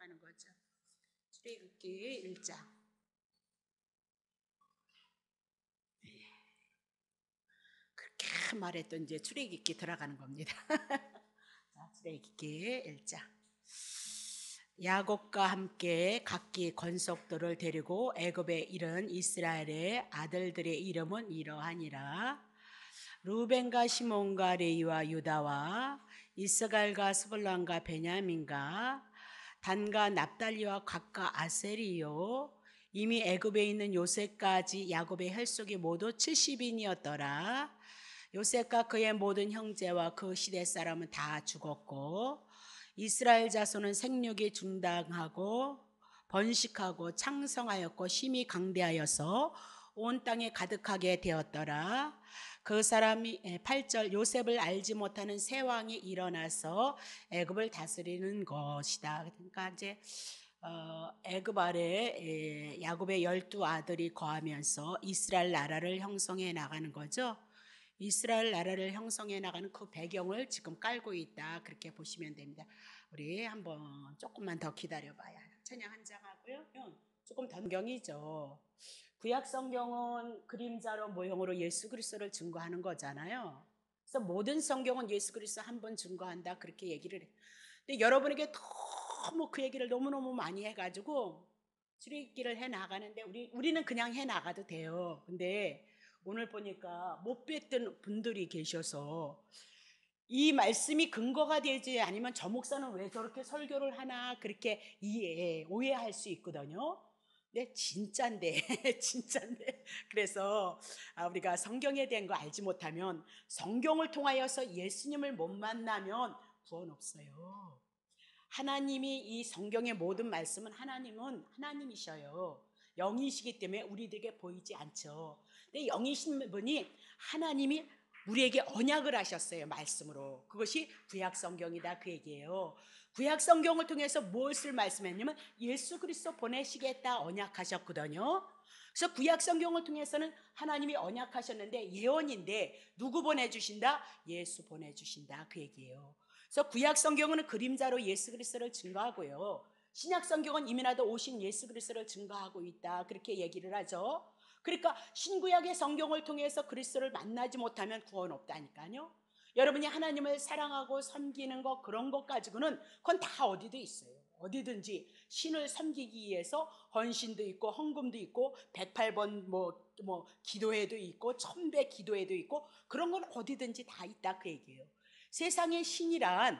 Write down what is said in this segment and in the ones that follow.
나가는 거죠. 출애굽기 1장. 그렇게 말했던 이제 출애굽기 들어가는 겁니다. 자, 출애굽기 1장. 야곱과 함께 각기 권속들을 데리고 애굽에 이른 이스라엘의 아들들의 이름은 이러하니라. 루벤과 시몬과 레위와 유다와 이스갈과 스불론과 베냐민과 단과 납달리와 각과 아셀이요, 이미 애굽에 있는 요셉까지 야곱의 혈속이 모두 70인이었더라. 요셉과 그의 모든 형제와 그 시대 사람은 다 죽었고 이스라엘 자손은 생육이 중당하고 번식하고 창성하였고 심히 강대하여서 온 땅에 가득하게 되었더라. 그 사람이 8절, 요셉을 알지 못하는 새 왕이 일어나서 애굽을 다스리는 것이다. 그러니까 이제 애굽 아래 야곱의 12아들이 거하면서 이스라엘 나라를 형성해 나가는 거죠. 이스라엘 나라를 형성해 나가는 그 배경을 지금 깔고 있다, 그렇게 보시면 됩니다. 우리 한번 조금만 더 기다려봐야. 찬양 한 장 하고요. 조금 던경이죠. 구약 성경은 그림자로 모형으로 예수 그리스도를 증거하는 거잖아요. 그래서 모든 성경은 예수 그리스도 한 번 증거한다, 그렇게 얘기를 해요. 근데 여러분에게 너무 그 얘기를 너무너무 많이 해가지고 출애굽기를 해 나가는데 우리는 그냥 해 나가도 돼요. 근데 오늘 보니까 못 뵀던 분들이 계셔서 이 말씀이 근거가 되지 아니면 저 목사는 왜 저렇게 설교를 하나 그렇게 오해할 수 있거든요. 네, 진짠데 진짠데. 그래서 우리가 성경에 대한 거 알지 못하면, 성경을 통하여서 예수님을 못 만나면 구원 없어요. 하나님이 이 성경의 모든 말씀은 하나님은 하나님이셔요. 영이시기 때문에 우리들에게 보이지 않죠. 근데 영이신 분이 하나님이 우리에게 언약을 하셨어요, 말씀으로. 그것이 구약 성경이다, 그 얘기예요. 구약 성경을 통해서 무엇을 말씀했냐면 예수 그리스도 보내시겠다 언약하셨거든요. 그래서 구약 성경을 통해서는 하나님이 언약하셨는데 예언인데 누구 보내주신다? 예수 보내주신다, 그 얘기예요. 그래서 구약 성경은 그림자로 예수 그리스도를 증거하고요, 신약 성경은 이미나도 오신 예수 그리스도를 증거하고 있다, 그렇게 얘기를 하죠. 그러니까 신구약의 성경을 통해서 그리스도를 만나지 못하면 구원 없다니까요. 여러분이 하나님을 사랑하고 섬기는 것, 그런 것 가지고는 그건 다 어디도 있어요. 어디든지 신을 섬기기 위해서 헌신도 있고 헌금도 있고 108번 기도회도 있고 1000배 기도회도 있고, 그런 건 어디든지 다 있다, 그 얘기예요. 세상의 신이란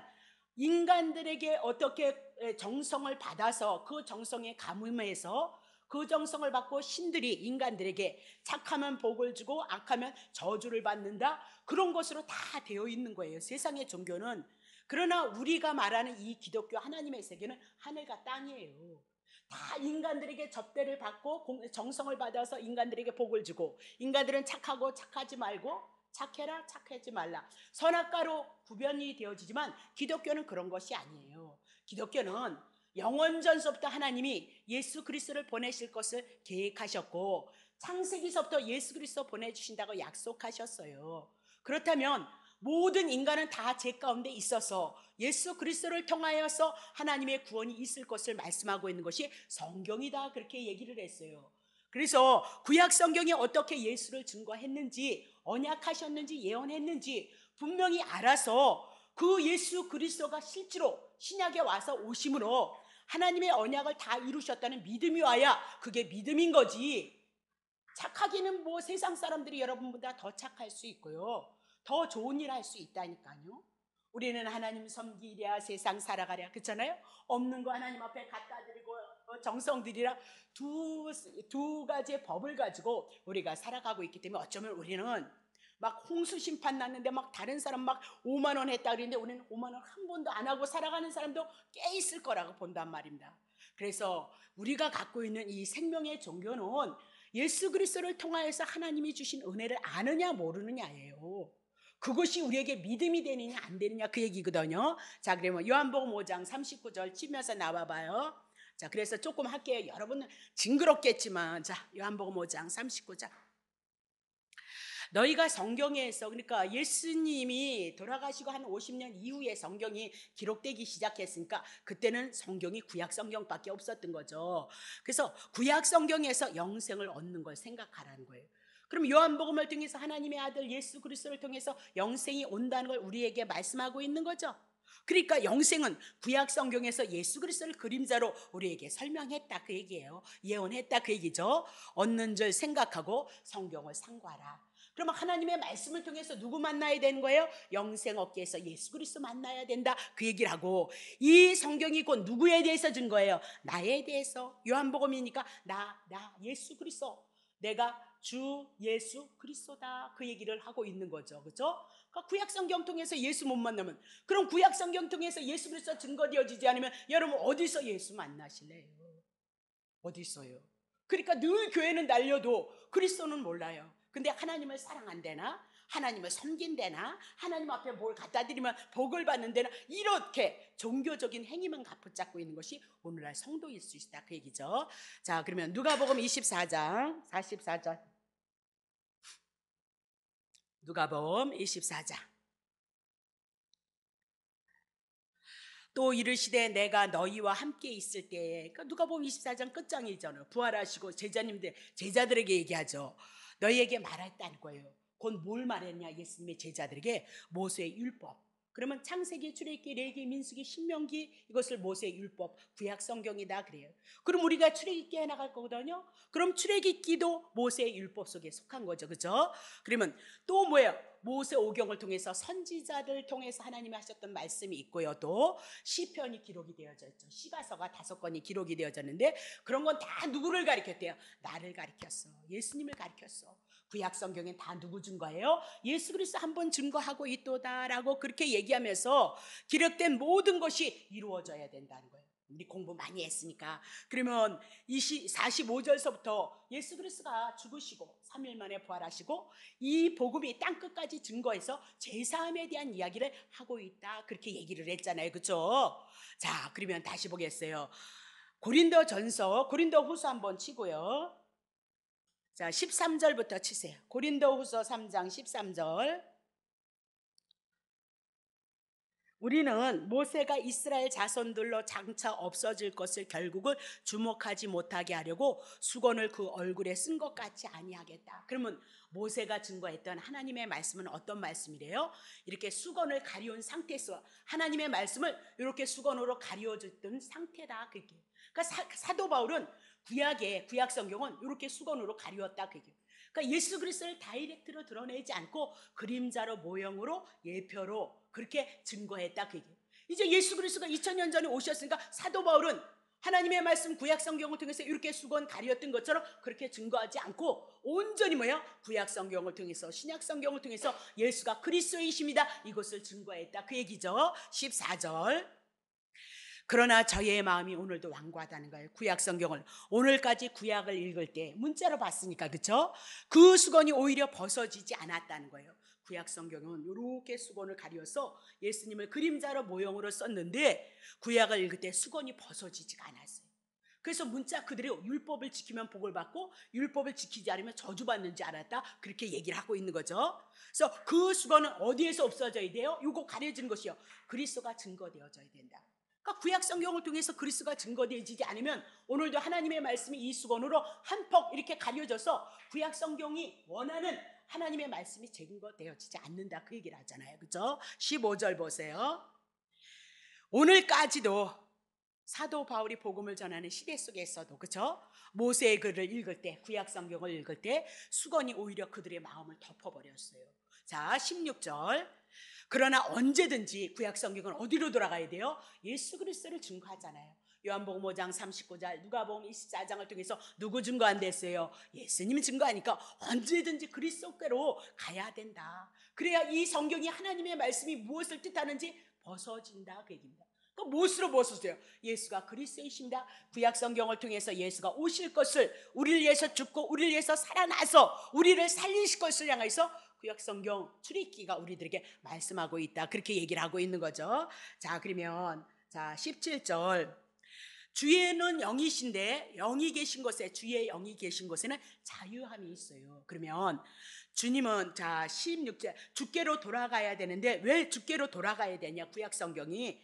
인간들에게 어떻게 정성을 받아서 그 정성에 가뭄해서 그 정성을 받고 신들이 인간들에게 착하면 복을 주고 악하면 저주를 받는다, 그런 것으로 다 되어 있는 거예요, 세상의 종교는. 그러나 우리가 말하는 이 기독교 하나님의 세계는 하늘과 땅이에요. 다 인간들에게 접대를 받고 정성을 받아서 인간들에게 복을 주고, 인간들은 착하고 착하지 말고 착해라 착하지 말라, 선악과로 구별이 되어지지만 기독교는 그런 것이 아니에요. 기독교는 영원 전서부터 하나님이 예수 그리스도를 보내실 것을 계획하셨고 창세기서부터 예수 그리스도 보내주신다고 약속하셨어요. 그렇다면 모든 인간은 다 죄 가운데 있어서 예수 그리스도를 통하여서 하나님의 구원이 있을 것을 말씀하고 있는 것이 성경이다, 그렇게 얘기를 했어요. 그래서 구약 성경이 어떻게 예수를 증거했는지, 언약하셨는지, 예언했는지 분명히 알아서 그 예수 그리스도가 실제로 신약에 와서 오심으로 하나님의 언약을 다 이루셨다는 믿음이 와야 그게 믿음인 거지. 착하기는 세상 사람들이 여러분보다 더 착할 수 있고요, 더 좋은 일 할 수 있다니까요. 우리는 하나님 섬기랴 세상 살아가랴, 그렇잖아요. 없는 거 하나님 앞에 갖다 드리고 정성 드리라, 두 가지의 법을 가지고 우리가 살아가고 있기 때문에 어쩌면 우리는 막 홍수 심판 났는데 막 다른 사람 막 5만 원 했다 그랬는데 우리는 5만 원 한 번도 안 하고 살아가는 사람도 꽤 있을 거라고 본단 말입니다. 그래서 우리가 갖고 있는 이 생명의 종교는 예수 그리스도를 통하여서 하나님이 주신 은혜를 아느냐 모르느냐예요. 그것이 우리에게 믿음이 되느냐 안 되느냐, 그 얘기거든요. 자, 그러면 요한복음 5장 39절 치면서 나와봐요. 자, 그래서 조금 할게요. 여러분은 징그럽겠지만, 자, 요한복음 5장 39절. 너희가 성경에서, 그러니까 예수님이 돌아가시고 한 50년 이후에 성경이 기록되기 시작했으니까 그때는 성경이 구약 성경밖에 없었던 거죠. 그래서 구약 성경에서 영생을 얻는 걸 생각하라는 거예요. 그럼 요한복음을 통해서 하나님의 아들 예수 그리스도를 통해서 영생이 온다는 걸 우리에게 말씀하고 있는 거죠. 그러니까 영생은 구약 성경에서 예수 그리스도를 그림자로 우리에게 설명했다 그 얘기예요. 예언했다 그 얘기죠. 얻는 줄 생각하고 성경을 상고하라. 그러면 하나님의 말씀을 통해서 누구 만나야 되는 거예요? 영생 얻기 위해서 예수 그리스도 만나야 된다 그 얘기를 하고, 이 성경이 곧 누구에 대해서 준 거예요? 나에 대해서. 요한복음이니까 나 예수 그리스도, 내가 주 예수 그리스도다 그 얘기를 하고 있는 거죠. 그렇죠? 그러니까 구약 성경 통해서 예수 못 만나면, 그럼 구약 성경 통해서 예수 그리스도 증거되어지지 않으면 여러분 어디서 예수 만나실래요? 어디 있어요? 그러니까 늘 교회는 날려도 그리스도는 몰라요. 근데 하나님을 사랑한대나, 하나님을 섬긴대나, 하나님 앞에 뭘 갖다 드리면 복을 받는데나, 이렇게 종교적인 행위만 붙잡고 있는 것이 오늘날 성도일 수 있다 그 얘기죠. 자, 그러면 누가복음 24장 44절. 누가복음 24장. 또 이르시되 내가 너희와 함께 있을 때에, 그러니까 누가복음 24장 끝장이잖아요. 부활하시고 제자들에게 얘기하죠. 너희에게 말했다는 거예요. 곧 뭘 말했냐? 예수님의 제자들에게 모세의 율법. 그러면 창세기, 출애굽기, 레위기, 민수기, 신명기, 이것을 모세의 율법, 구약 성경이다 그래요. 그럼 우리가 출애굽기에 해나갈 거거든요. 그럼 출애굽기도 모세의 율법 속에 속한 거죠. 그죠? 그러면 또 뭐예요? 모세 오경을 통해서 선지자들 통해서 하나님이 하셨던 말씀이 있고요. 또 시편이 기록이 되어져 있죠. 시가서가 5권이 기록이 되어졌는데, 그런 건 다 누구를 가리켰대요? 나를 가리켰어. 예수님을 가리켰어. 구약 성경엔 다 누구 증거예요? 예수 그리스도 한 번 증거하고 있도다라고 그렇게 얘기하면서 기록된 모든 것이 이루어져야 된다는 거예요. 우리 공부 많이 했으니까. 그러면 45절서부터 예수 그리스도가 죽으시고 3일 만에 부활하시고 이 복음이 땅끝까지 증거해서 제사함에 대한 이야기를 하고 있다 그렇게 얘기를 했잖아요. 그렇죠? 자, 그러면 다시 보겠어요. 고린도전서, 고린도후서 한번 치고요. 자, 13절부터 치세요. 고린도후서 3장 13절. 우리는 모세가 이스라엘 자손들로 장차 없어질 것을 결국은 주목하지 못하게 하려고 수건을 그 얼굴에 쓴 것 같이 아니하겠다. 그러면 모세가 증거했던 하나님의 말씀은 어떤 말씀이래요? 이렇게 수건을 가리운 상태에서 하나님의 말씀을 이렇게 수건으로 가리워줬던 상태다. 그게. 그러니까 사도 바울은 구약 성경은 이렇게 수건으로 가리웠다. 그게. 그러니까 예수 그리스도를 다이렉트로 드러내지 않고 그림자로, 모형으로, 예표로 그렇게 증거했다 그 얘기예요. 이제 예수 그리스도가 2000년 전에 오셨으니까 사도 바울은 하나님의 말씀 구약 성경을 통해서 이렇게 수건 가리었던 것처럼 그렇게 증거하지 않고 온전히 뭐야? 구약 성경을 통해서, 신약 성경을 통해서 예수가 그리스도이십니다 이것을 증거했다 그 얘기죠. 14절. 그러나 저희의 마음이 오늘도 완고하다는 거예요. 구약 성경을 오늘까지 구약을 읽을 때 문자로 봤으니까, 그렇죠? 그 수건이 오히려 벗어지지 않았다는 거예요. 구약 성경은 이렇게 수건을 가려서 예수님을 그림자로 모형으로 썼는데 구약을 읽을 때 수건이 벗어지지가 않았어요. 그래서 문자 그대로 율법을 지키면 복을 받고 율법을 지키지 않으면 저주받는지 알았다 그렇게 얘기를 하고 있는 거죠. 그래서 그 수건은 어디에서 없어져야 돼요? 이거 가려진 것이요, 그리스도가 증거되어져야 된다. 그러니까 구약 성경을 통해서 그리스도가 증거되어지지 않으면 오늘도 하나님의 말씀이 이 수건으로 한폭 이렇게 가려져서 구약 성경이 원하는 하나님의 말씀이 증거되어지지 않는다 그 얘기를 하잖아요. 그렇죠? 15절 보세요. 오늘까지도 사도 바울이 복음을 전하는 시대 속에서도, 그렇죠? 모세의 글을 읽을 때, 구약 성경을 읽을 때 수건이 오히려 그들의 마음을 덮어버렸어요. 자, 16절. 그러나 언제든지 구약 성경은 어디로 돌아가야 돼요? 예수 그리스도를 증거하잖아요. 요한복음 5장 39절, 누가복음 24장을 통해서 누구 증거한댔어요? 예수님이 증거하니까 언제든지 그리스도께로 가야 된다. 그래야 이 성경이 하나님의 말씀이 무엇을 뜻하는지 벗어진다 그 얘기입니다. 또 무엇으로 벗어져요? 예수가 그리스도이십니다. 구약 성경을 통해서 예수가 오실 것을, 우리를 위해서 죽고 우리를 위해서 살아나서 우리를 살리실 것을 향해서 구약 성경 출애굽기가 우리들에게 말씀하고 있다 그렇게 얘기를 하고 있는 거죠. 자, 그러면 자 17절. 주에는 영이신데 영이 계신 곳에 주의 영이 계신 곳에는 자유함이 있어요. 그러면 주님은 자 16절 주께로 돌아가야 되는데 왜 주께로 돌아가야 되냐? 구약 성경이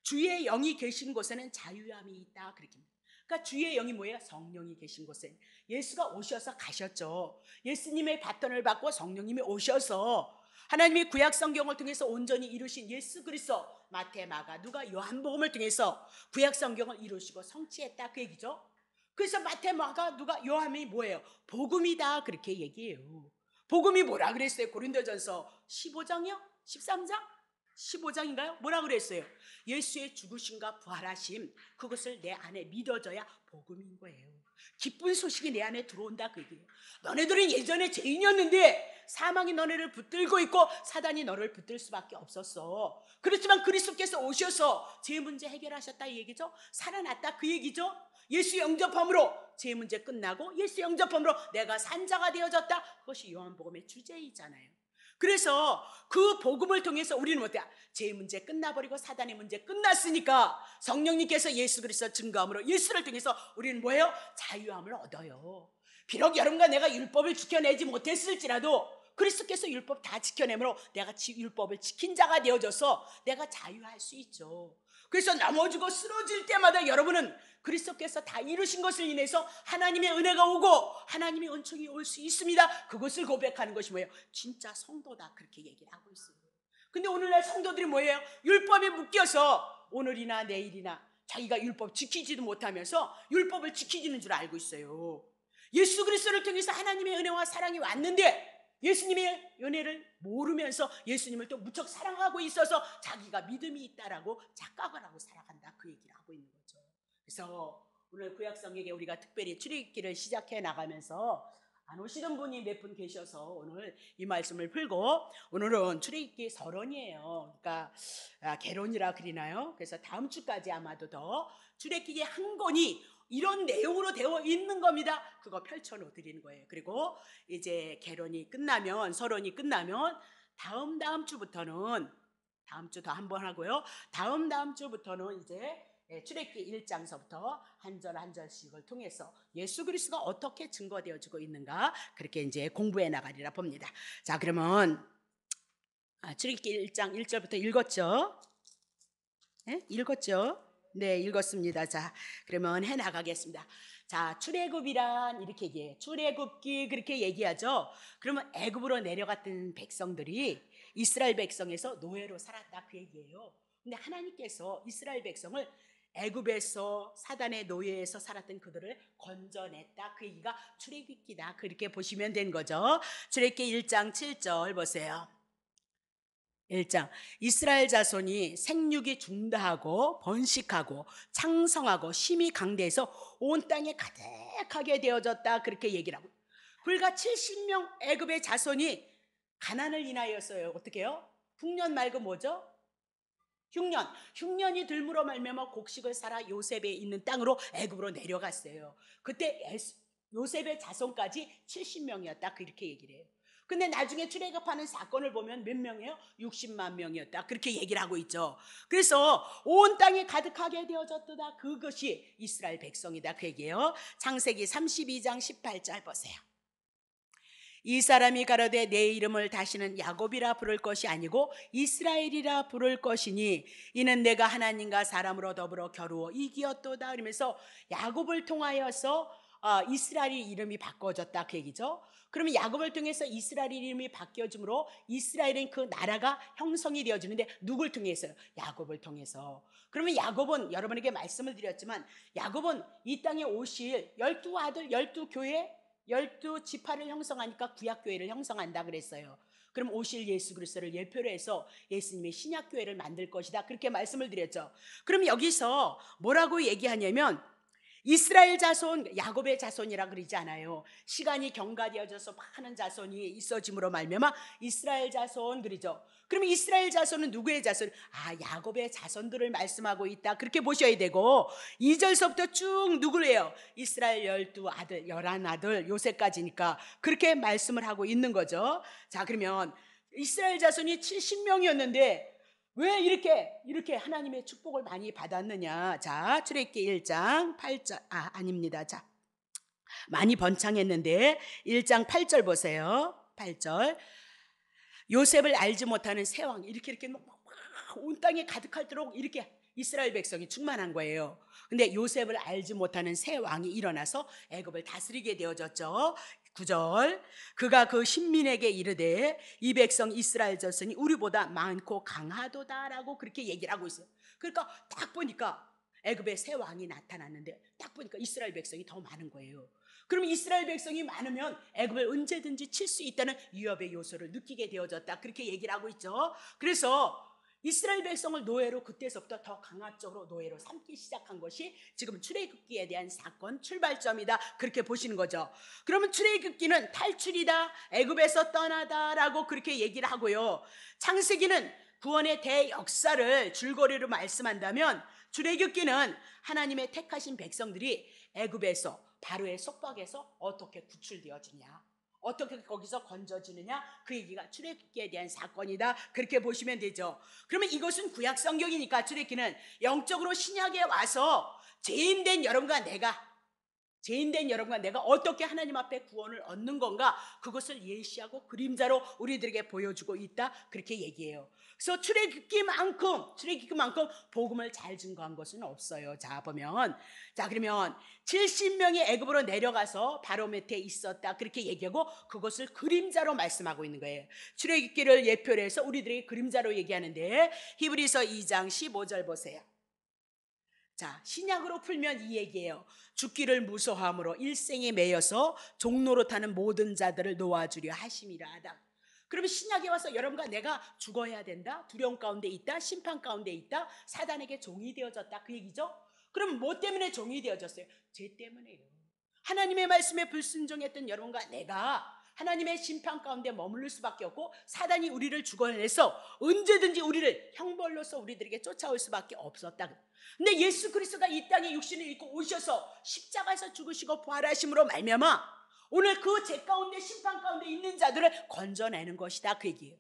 주의 영이 계신 곳에는 자유함이 있다 그렇게. 그러니까 주의 영이 뭐예요? 성령이 계신 곳에 예수가 오셔서 가셨죠. 예수님의 바톤을 받고 성령님이 오셔서 하나님이 구약 성경을 통해서 온전히 이루신 예수 그리스도 마태, 마가, 누가, 요한복음을 통해서 구약 성경을 이루시고 성취했다 그 얘기죠. 그래서 마태, 마가, 누가, 요한이 뭐예요? 복음이다 그렇게 얘기해요. 복음이 뭐라 그랬어요? 고린도전서 15장이요? 13장? 15장인가요? 뭐라 그랬어요? 예수의 죽으심과 부활하심 그것을 내 안에 믿어져야 복음인 거예요. 기쁜 소식이 내 안에 들어온다 그 얘기예요. 너네들은 예전에 죄인이었는데 사망이 너네를 붙들고 있고 사단이 너를 붙들 수밖에 없었어. 그렇지만 그리스도께서 오셔서 죄 문제 해결하셨다 이 얘기죠. 살아났다 그 얘기죠. 예수 영접함으로 죄 문제 끝나고 예수 영접함으로 내가 산자가 되어졌다. 그것이 요한복음의 주제이잖아요. 그래서 그 복음을 통해서 우리는 어때요? 죄 문제 끝나버리고 사단의 문제 끝났으니까 성령님께서 예수 그리스도 증거함으로 예수를 통해서 우리는 뭐예요? 자유함을 얻어요. 비록 여러분과 내가 율법을 지켜내지 못했을지라도 그리스도께서 율법 다 지켜내므로 내가 율법을 지킨 자가 되어져서 내가 자유할 수 있죠. 그래서 넘어지고 쓰러질 때마다 여러분은 그리스도께서 다 이루신 것을 인해서 하나님의 은혜가 오고 하나님의 은총이 올 수 있습니다. 그것을 고백하는 것이 뭐예요? 진짜 성도다 그렇게 얘기를 하고 있어요. 근데 오늘날 성도들이 뭐예요? 율법에 묶여서 오늘이나 내일이나 자기가 율법 지키지도 못하면서 율법을 지키지는 줄 알고 있어요. 예수 그리스도를 통해서 하나님의 은혜와 사랑이 왔는데 예수님의 은혜를 모르면서 예수님을 또 무척 사랑하고 있어서 자기가 믿음이 있다라고 착각을 하고 살아간다 그 얘기를 하고 있는 거죠. 그래서 오늘 구약성경에 우리가 특별히 출애굽기를 시작해 나가면서 안 오시던 분이 몇 분 계셔서 오늘 이 말씀을 풀고 오늘은 출애굽기 서론이에요. 그러니까 개론이라 그리나요? 그래서 다음 주까지 아마도 더 출애굽기 한 권이 이런 내용으로 되어 있는 겁니다. 그거 펼쳐놓 드리는 거예요. 그리고 이제 개론이 끝나면 서론이 끝나면 다음 주부터는 다음 주 더 한 번 하고요. 다음 주부터는 이제 출애굽기 1장서부터 한 절 한 절씩을 통해서 예수 그리스도가 어떻게 증거되어지고 있는가 그렇게 이제 공부해 나가리라 봅니다. 자, 그러면 출애굽기 1장 1절부터 읽었죠? 네? 읽었죠? 네, 읽었습니다. 자, 그러면 해 나가겠습니다. 자, 출애굽이란 이렇게 얘기해요. 출애굽기 그렇게 얘기하죠. 그러면 애굽으로 내려갔던 백성들이 이스라엘 백성에서 노예로 살았다 그 얘기예요. 근데 하나님께서 이스라엘 백성을 애굽에서 사단의 노예에서 살았던 그들을 건져냈다 그 얘기가 출애굽기다 그렇게 보시면 된 거죠. 출애굽기 1장 7절 보세요. 1장 이스라엘 자손이 생육이 중다하고 번식하고 창성하고 힘이 강대해서 온 땅에 가득하게 되어졌다 그렇게 얘기를 하고 불과 70명 애굽의 자손이 가난을 인하였어요. 어떻게 해요? 흉년 말고 뭐죠? 흉년이 들므로 말미암아 곡식을 사라 요셉에 있는 땅으로 애굽으로 내려갔어요. 그때 요셉의 자손까지 70명이었다 그렇게 얘기를 해요. 근데 나중에 출애굽하는 사건을 보면 몇 명이에요? 60만 명이었다 그렇게 얘기를 하고 있죠. 그래서 온 땅에 가득하게 되어졌다 그것이 이스라엘 백성이다 그 얘기예요. 창세기 32장 18절 보세요. 이 사람이 가로되 내 이름을 다시는 야곱이라 부를 것이 아니고 이스라엘이라 부를 것이니 이는 내가 하나님과 사람으로 더불어 겨루어 이기었도다 그러면서 야곱을 통하여서 이스라엘 이름이 바꿔졌다 그 얘기죠. 그러면 야곱을 통해서 이스라엘 이름이 바뀌어짐으로 이스라엘은 그 나라가 형성이 되어지는데 누굴 통해서요? 야곱을 통해서. 그러면 야곱은 여러분에게 말씀을 드렸지만 야곱은 이 땅에 오실 12아들 12교회 12지파를 형성하니까 구약교회를 형성한다 그랬어요. 그럼 오실 예수 그리스도를 예표로 해서 예수님의 신약교회를 만들 것이다 그렇게 말씀을 드렸죠. 그럼 여기서 뭐라고 얘기하냐면 이스라엘 자손, 야곱의 자손이라 그러지 않아요. 시간이 경과되어져서 많은 자손이 있어짐으로 말미암아 이스라엘 자손 그러죠. 그러면 이스라엘 자손은 누구의 자손? 야곱의 자손들을 말씀하고 있다 그렇게 보셔야 되고 2절서부터 쭉 누구를 해요? 이스라엘 12아들, 11아들 요셉까지니까 그렇게 말씀을 하고 있는 거죠. 자, 그러면 이스라엘 자손이 70명이었는데 왜 이렇게 하나님의 축복을 많이 받았느냐? 자, 출애굽기 1장 8절. 아닙니다. 자, 많이 번창했는데 1장 8절 보세요. 8절. 요셉을 알지 못하는 새 왕이 이렇게 온 땅에 가득할도록 이렇게 이스라엘 백성이 충만한 거예요. 근데 요셉을 알지 못하는 새 왕이 일어나서 애굽을 다스리게 되어졌죠. 9절. 그가 그 신민에게 이르되 이 백성 이스라엘 자손이 우리보다 많고 강하도다라고 그렇게 얘기를 하고 있어요. 그러니까 딱 보니까 애굽에 새 왕이 나타났는데 딱 보니까 이스라엘 백성이 더 많은 거예요. 그럼 이스라엘 백성이 많으면 애굽을 언제든지 칠 수 있다는 위협의 요소를 느끼게 되어졌다, 그렇게 얘기를 하고 있죠. 그래서 이스라엘 백성을 노예로 그때서부터 더 강압적으로 노예로 삼기 시작한 것이 지금 출애굽기에 대한 사건 출발점이다, 그렇게 보시는 거죠. 그러면 출애굽기는 탈출이다, 애굽에서 떠나다라고 그렇게 얘기를 하고요. 창세기는 구원의 대역사를 줄거리로 말씀한다면 출애굽기는 하나님의 택하신 백성들이 애굽에서 바로의 속박에서 어떻게 구출되어지냐, 어떻게 거기서 건져지느냐, 그 얘기가 출애굽기에 대한 사건이다, 그렇게 보시면 되죠. 그러면 이것은 구약 성경이니까 출애굽기는 영적으로 신약에 와서 죄인된 여러분과 내가 어떻게 하나님 앞에 구원을 얻는 건가, 그것을 예시하고 그림자로 우리들에게 보여주고 있다, 그렇게 얘기해요. 그래서 출애굽기만큼 복음을 잘 증거한 것은 없어요. 자, 보면, 자, 그러면 70명이 애굽으로 내려가서 바로 밑에 있었다, 그렇게 얘기하고 그것을 그림자로 말씀하고 있는 거예요. 출애굽기를 예표로 해서 우리들에게 그림자로 얘기하는데 히브리서 2장 15절 보세요. 자, 신약으로 풀면 이 얘기예요. 죽기를 무서워함으로 일생에 매여서 종로로 타는 모든 자들을 놓아주려 하심이라 하다. 그러면 신약에 와서 여러분과 내가 죽어야 된다, 두려움 가운데 있다, 심판 가운데 있다, 사단에게 종이 되어졌다, 그 얘기죠. 그럼 뭐 때문에 종이 되어졌어요? 죄 때문에요. 하나님의 말씀에 불순종했던 여러분과 내가 하나님의 심판 가운데 머무를 수밖에 없고, 사단이 우리를 죽어내서 언제든지 우리를 형벌로서 우리들에게 쫓아올 수밖에 없었다. 근데 예수 그리스도가 이 땅에 육신을 입고 오셔서 십자가에서 죽으시고 부활하심으로 말미암아 오늘 그 죄 가운데 심판 가운데 있는 자들을 건져내는 것이다, 그 얘기예요.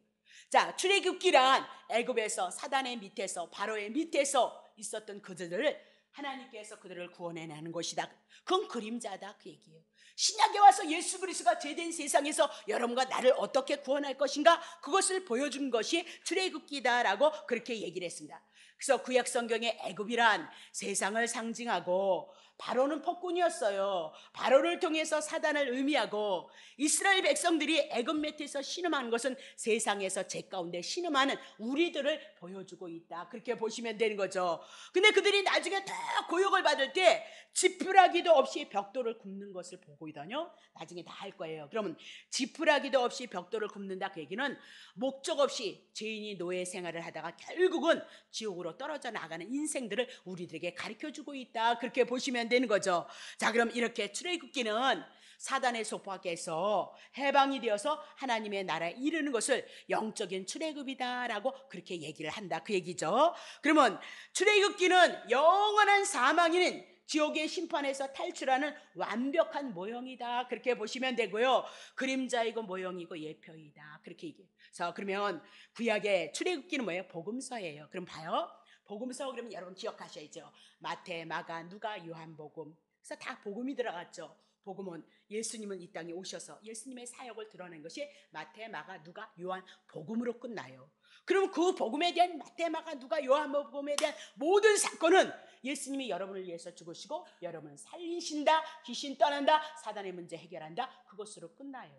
자, 출애굽기란 애굽에서 사단의 밑에서 바로의 밑에서 있었던 그들을 하나님께서 그들을 구원해내는 것이다, 그건 그림자다, 그 얘기예요. 신약에 와서 예수 그리스도가 죄된 세상에서 여러분과 나를 어떻게 구원할 것인가, 그것을 보여준 것이 출애굽기다라고 그렇게 얘기를 했습니다. 그래서 구약 성경의 애굽이란 세상을 상징하고, 바로는 폭군이었어요. 바로를 통해서 사단을 의미하고, 이스라엘 백성들이 애굽 밑에서 신음하는 것은 세상에서 죄 가운데 신음하는 우리들을 보여주고 있다, 그렇게 보시면 되는 거죠. 근데 그들이 나중에 다 고역을 받을 때 지푸라기도 없이 벽돌을 굽는 것을 보고 있다뇨. 나중에 다 할 거예요. 그러면 지푸라기도 없이 벽돌을 굽는다, 그 얘기는 목적 없이 죄인이 노예 생활을 하다가 결국은 지옥으로 떨어져 나가는 인생들을 우리들에게 가르쳐주고 있다, 그렇게 보시면 되는 거죠. 자, 그럼 이렇게 출애굽기는 사단의 속박에서 해방이 되어서 하나님의 나라에 이르는 것을 영적인 출애굽이다라고 그렇게 얘기를 한다, 그 얘기죠. 그러면 출애굽기는 영원한 사망인은 지옥의 심판에서 탈출하는 완벽한 모형이다, 그렇게 보시면 되고요. 그림자이고 모형이고 예표이다, 그렇게 얘기해요. 그래서 그러면 구약의 출애굽기는 뭐예요? 복음서예요. 그럼 봐요. 복음서 그러면 여러분 기억하셔야죠. 마태, 마가, 누가, 요한복음. 그래서 다 복음이 들어갔죠. 복음은 예수님은 이 땅에 오셔서 예수님의 사역을 드러낸 것이 마태, 마가, 누가, 요한 복음으로 끝나요. 그럼 그 복음에 대한 마태, 마가, 누가, 요한 복음에 대한 모든 사건은 예수님이 여러분을 위해서 죽으시고 여러분을 살리신다, 귀신 떠난다, 사단의 문제 해결한다, 그것으로 끝나요.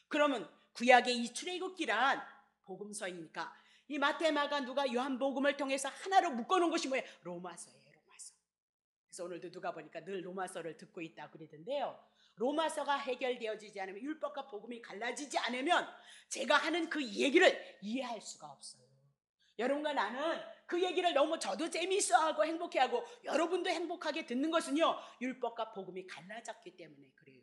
그러면 구약의 이 출애굽기란 복음서이니까 이 마태, 마가, 누가, 요한 복음을 통해서 하나로 묶어놓은 것이 뭐예요? 로마서예요. 로마서. 그래서 오늘도 누가 보니까 늘 로마서를 듣고 있다고 그러던데요. 로마서가 해결되어지지 않으면, 율법과 복음이 갈라지지 않으면 제가 하는 그 얘기를 이해할 수가 없어요. 여러분과 나는 그 얘기를 너무 저도 재미있어하고 행복해하고 여러분도 행복하게 듣는 것은요, 율법과 복음이 갈라졌기 때문에 그래요.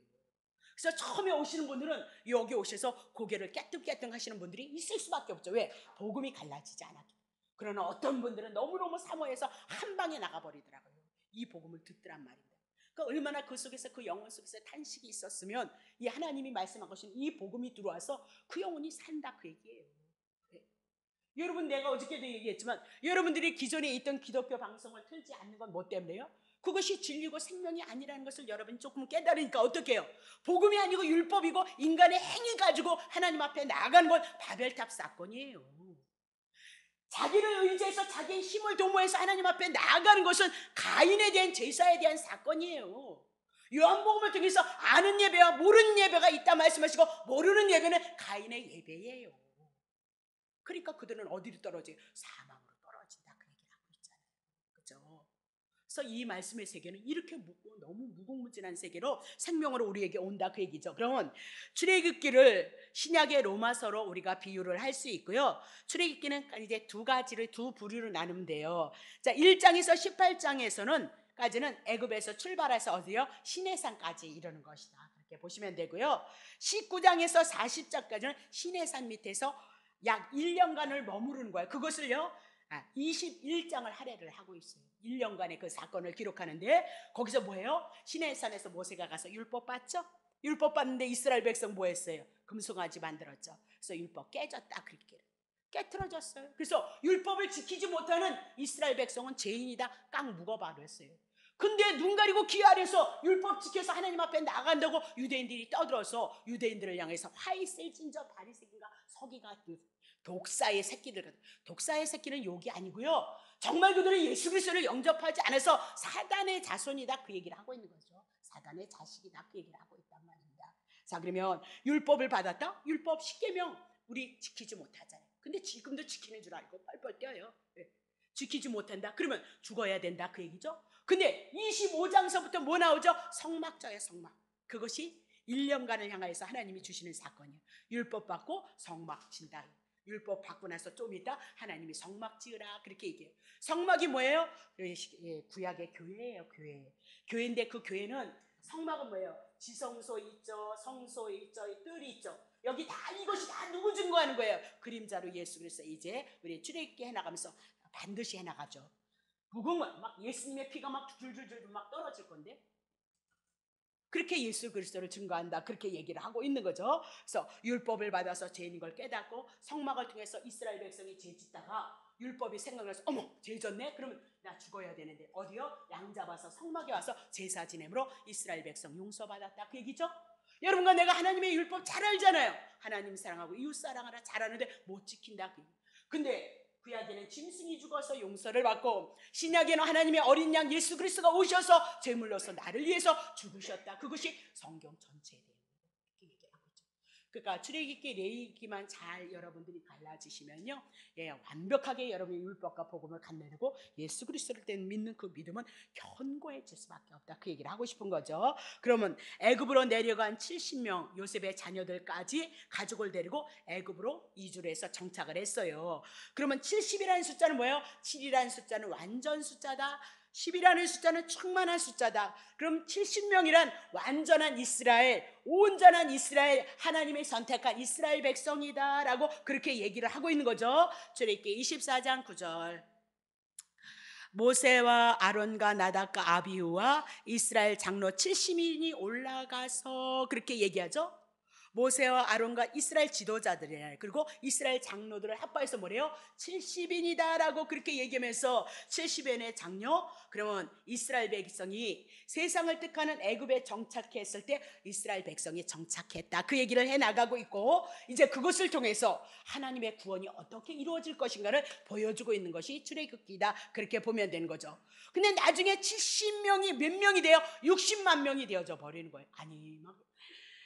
그래서 처음에 오시는 분들은 여기 오셔서 고개를 깨뚱깨뚱 하시는 분들이 있을 수밖에 없죠. 왜? 복음이 갈라지지 않았기 때문에. 그러나 어떤 분들은 너무너무 사모해서 한 방에 나가버리더라고요. 이 복음을 듣더란 말입니다. 그러니까 얼마나 그 속에서, 그 영혼 속에서 탄식이 있었으면 이 하나님이 말씀한 것은 이 복음이 들어와서 그 영혼이 산다, 그 얘기예요. 여러분, 내가 어저께도 얘기했지만 여러분들이 기존에 있던 기독교 방송을 틀지 않는 건 뭐 때문에요? 그것이 진리고 생명이 아니라는 것을 여러분이 조금 깨달으니까 어떻게 해요? 복음이 아니고 율법이고 인간의 행위 가지고 하나님 앞에 나아가는 건 바벨탑 사건이에요. 자기를 의지해서 자기의 힘을 도모해서 하나님 앞에 나아가는 것은 가인에 대한 제사에 대한 사건이에요. 요한복음을 통해서 아는 예배와 모르는 예배가 있다 말씀하시고, 모르는 예배는 가인의 예배예요. 그러니까 그들은 어디로 떨어져요? 사망으로 떨어진다, 그 얘기를 하고 있잖아요. 그죠? 그래서 이 말씀의 세계는 이렇게 묻고 너무 무궁무진한 세계로 생명으로 우리에게 온다, 그 얘기죠. 그러면 출애굽기를 신약의 로마서로 우리가 비유를 할 수 있고요. 출애굽기는 이제 두 부류로 나누면 돼요. 자, 1장에서 18장에서는 까지는 애굽에서 출발해서 어디요? 시내산까지 이르는 것이다, 그렇게 보시면 되고요. 19장에서 40장까지는 시내산 밑에서 약 1년간을 머무르는 거예요. 그것을요 21장을 할애를 하고 있어요. 1년간의 그 사건을 기록하는데, 거기서 뭐예요? 시내산에서 모세가 가서 율법 받죠? 율법 받는데 이스라엘 백성 뭐 했어요? 금송아지 만들었죠. 그래서 율법 깨졌다, 그렇게 깨트려졌어요. 그래서 율법을 지키지 못하는 이스라엘 백성은 죄인이다, 깡 묵어버렸어요. 근데 눈 가리고 귀 아래서 율법 지켜서 하나님 앞에 나간다고 유대인들이 떠들어서 유대인들을 향해서 화이셀진저 바리새인과 서기가 독사의 새끼들, 독사의 새끼는 욕이 아니고요, 정말 그들은 예수 그리스도를 영접하지 않아서 사단의 자손이다, 그 얘기를 하고 있는 거죠. 사단의 자식이다, 그 얘기를 하고 있단 말입니다. 자, 그러면 율법을 받았다? 율법 10계명 우리 지키지 못하잖아요. 근데 지금도 지키는 줄 알고 뻘뻘 뛰어요. 지키지 못한다? 그러면 죽어야 된다, 그 얘기죠. 근데 25장서부터 뭐 나오죠? 성막자예요, 성막. 그것이 1년간을 향하여서 하나님이 주시는 사건이에요. 율법 받고 성막 진다. 율법 받고 나서 좀 있다 하나님이 성막 지으라, 그렇게 얘기해요. 성막이 뭐예요? 구약의 교회예요, 교회. 교회인데 그 교회는 성막은 뭐예요? 지성소 있죠, 성소 있죠, 뜰이 있죠. 여기 다 이것이 다 누구 증거하는 거예요? 그림자로 예수 그리스도 이제 우리 출애굽기 해나가면서 반드시 해나가죠. 복음은 막 예수님의 피가 막 줄줄줄 막 떨어질 건데, 그렇게 예수 그리스도를 증거한다, 그렇게 얘기를 하고 있는 거죠. 그래서 율법을 받아서 죄인인 걸 깨닫고 성막을 통해서 이스라엘 백성이 죄 짓다가 율법이 생각나서 어머 죄 졌네? 그러면 나 죽어야 되는데 어디요? 양 잡아서 성막에 와서 제사 지냄으로 이스라엘 백성 용서받았다, 그 얘기죠. 여러분과 내가 하나님의 율법 잘 알잖아요. 하나님 사랑하고 이웃 사랑하라 잘하는데 못 지킨다. 근데 구약에는 짐승이 죽어서 용서를 받고, 신약에는 하나님의 어린 양 예수 그리스도가 오셔서 제물로서 나를 위해서 죽으셨다. 그것이 성경 전체에 대한 이렇게 얘기하고 있죠. 그러니까 출애굽기 레위기만 잘 여러분들이 갈라지시면요, 완벽하게 여러분의 율법과 복음을 갖내고 예수 그리스도를 믿는 그 믿음은 견고해질 수밖에 없다, 그 얘기를 하고 싶은 거죠. 그러면 애굽으로 내려간 70명 요셉의 자녀들까지 가족을 데리고 애굽으로 이주를 해서 정착을 했어요. 그러면 70이라는 숫자는 뭐예요? 7이라는 숫자는 완전 숫자다, 10이라는 숫자는 충만한 숫자다. 그럼 70명이란 완전한 이스라엘, 온전한 이스라엘, 하나님의 선택한 이스라엘 백성이다 라고 그렇게 얘기를 하고 있는 거죠. 출애굽기 24장 9절, 모세와 아론과 나답과 아비후와 이스라엘 장로 70인이 올라가서, 그렇게 얘기하죠. 모세와 아론과 이스라엘 지도자들이라, 그리고 이스라엘 장로들을 합하여서 뭐래요? 70인이다 라고 그렇게 얘기하면서 70인의 장로, 그러면 이스라엘 백성이 세상을 뜻하는 애굽에 정착했을 때 이스라엘 백성이 정착했다, 그 얘기를 해나가고 있고, 이제 그것을 통해서 하나님의 구원이 어떻게 이루어질 것인가를 보여주고 있는 것이 출애굽기다, 그렇게 보면 되는 거죠. 근데 나중에 70명이 몇 명이 돼요? 60만 명이 되어져 버리는 거예요. 아니, 막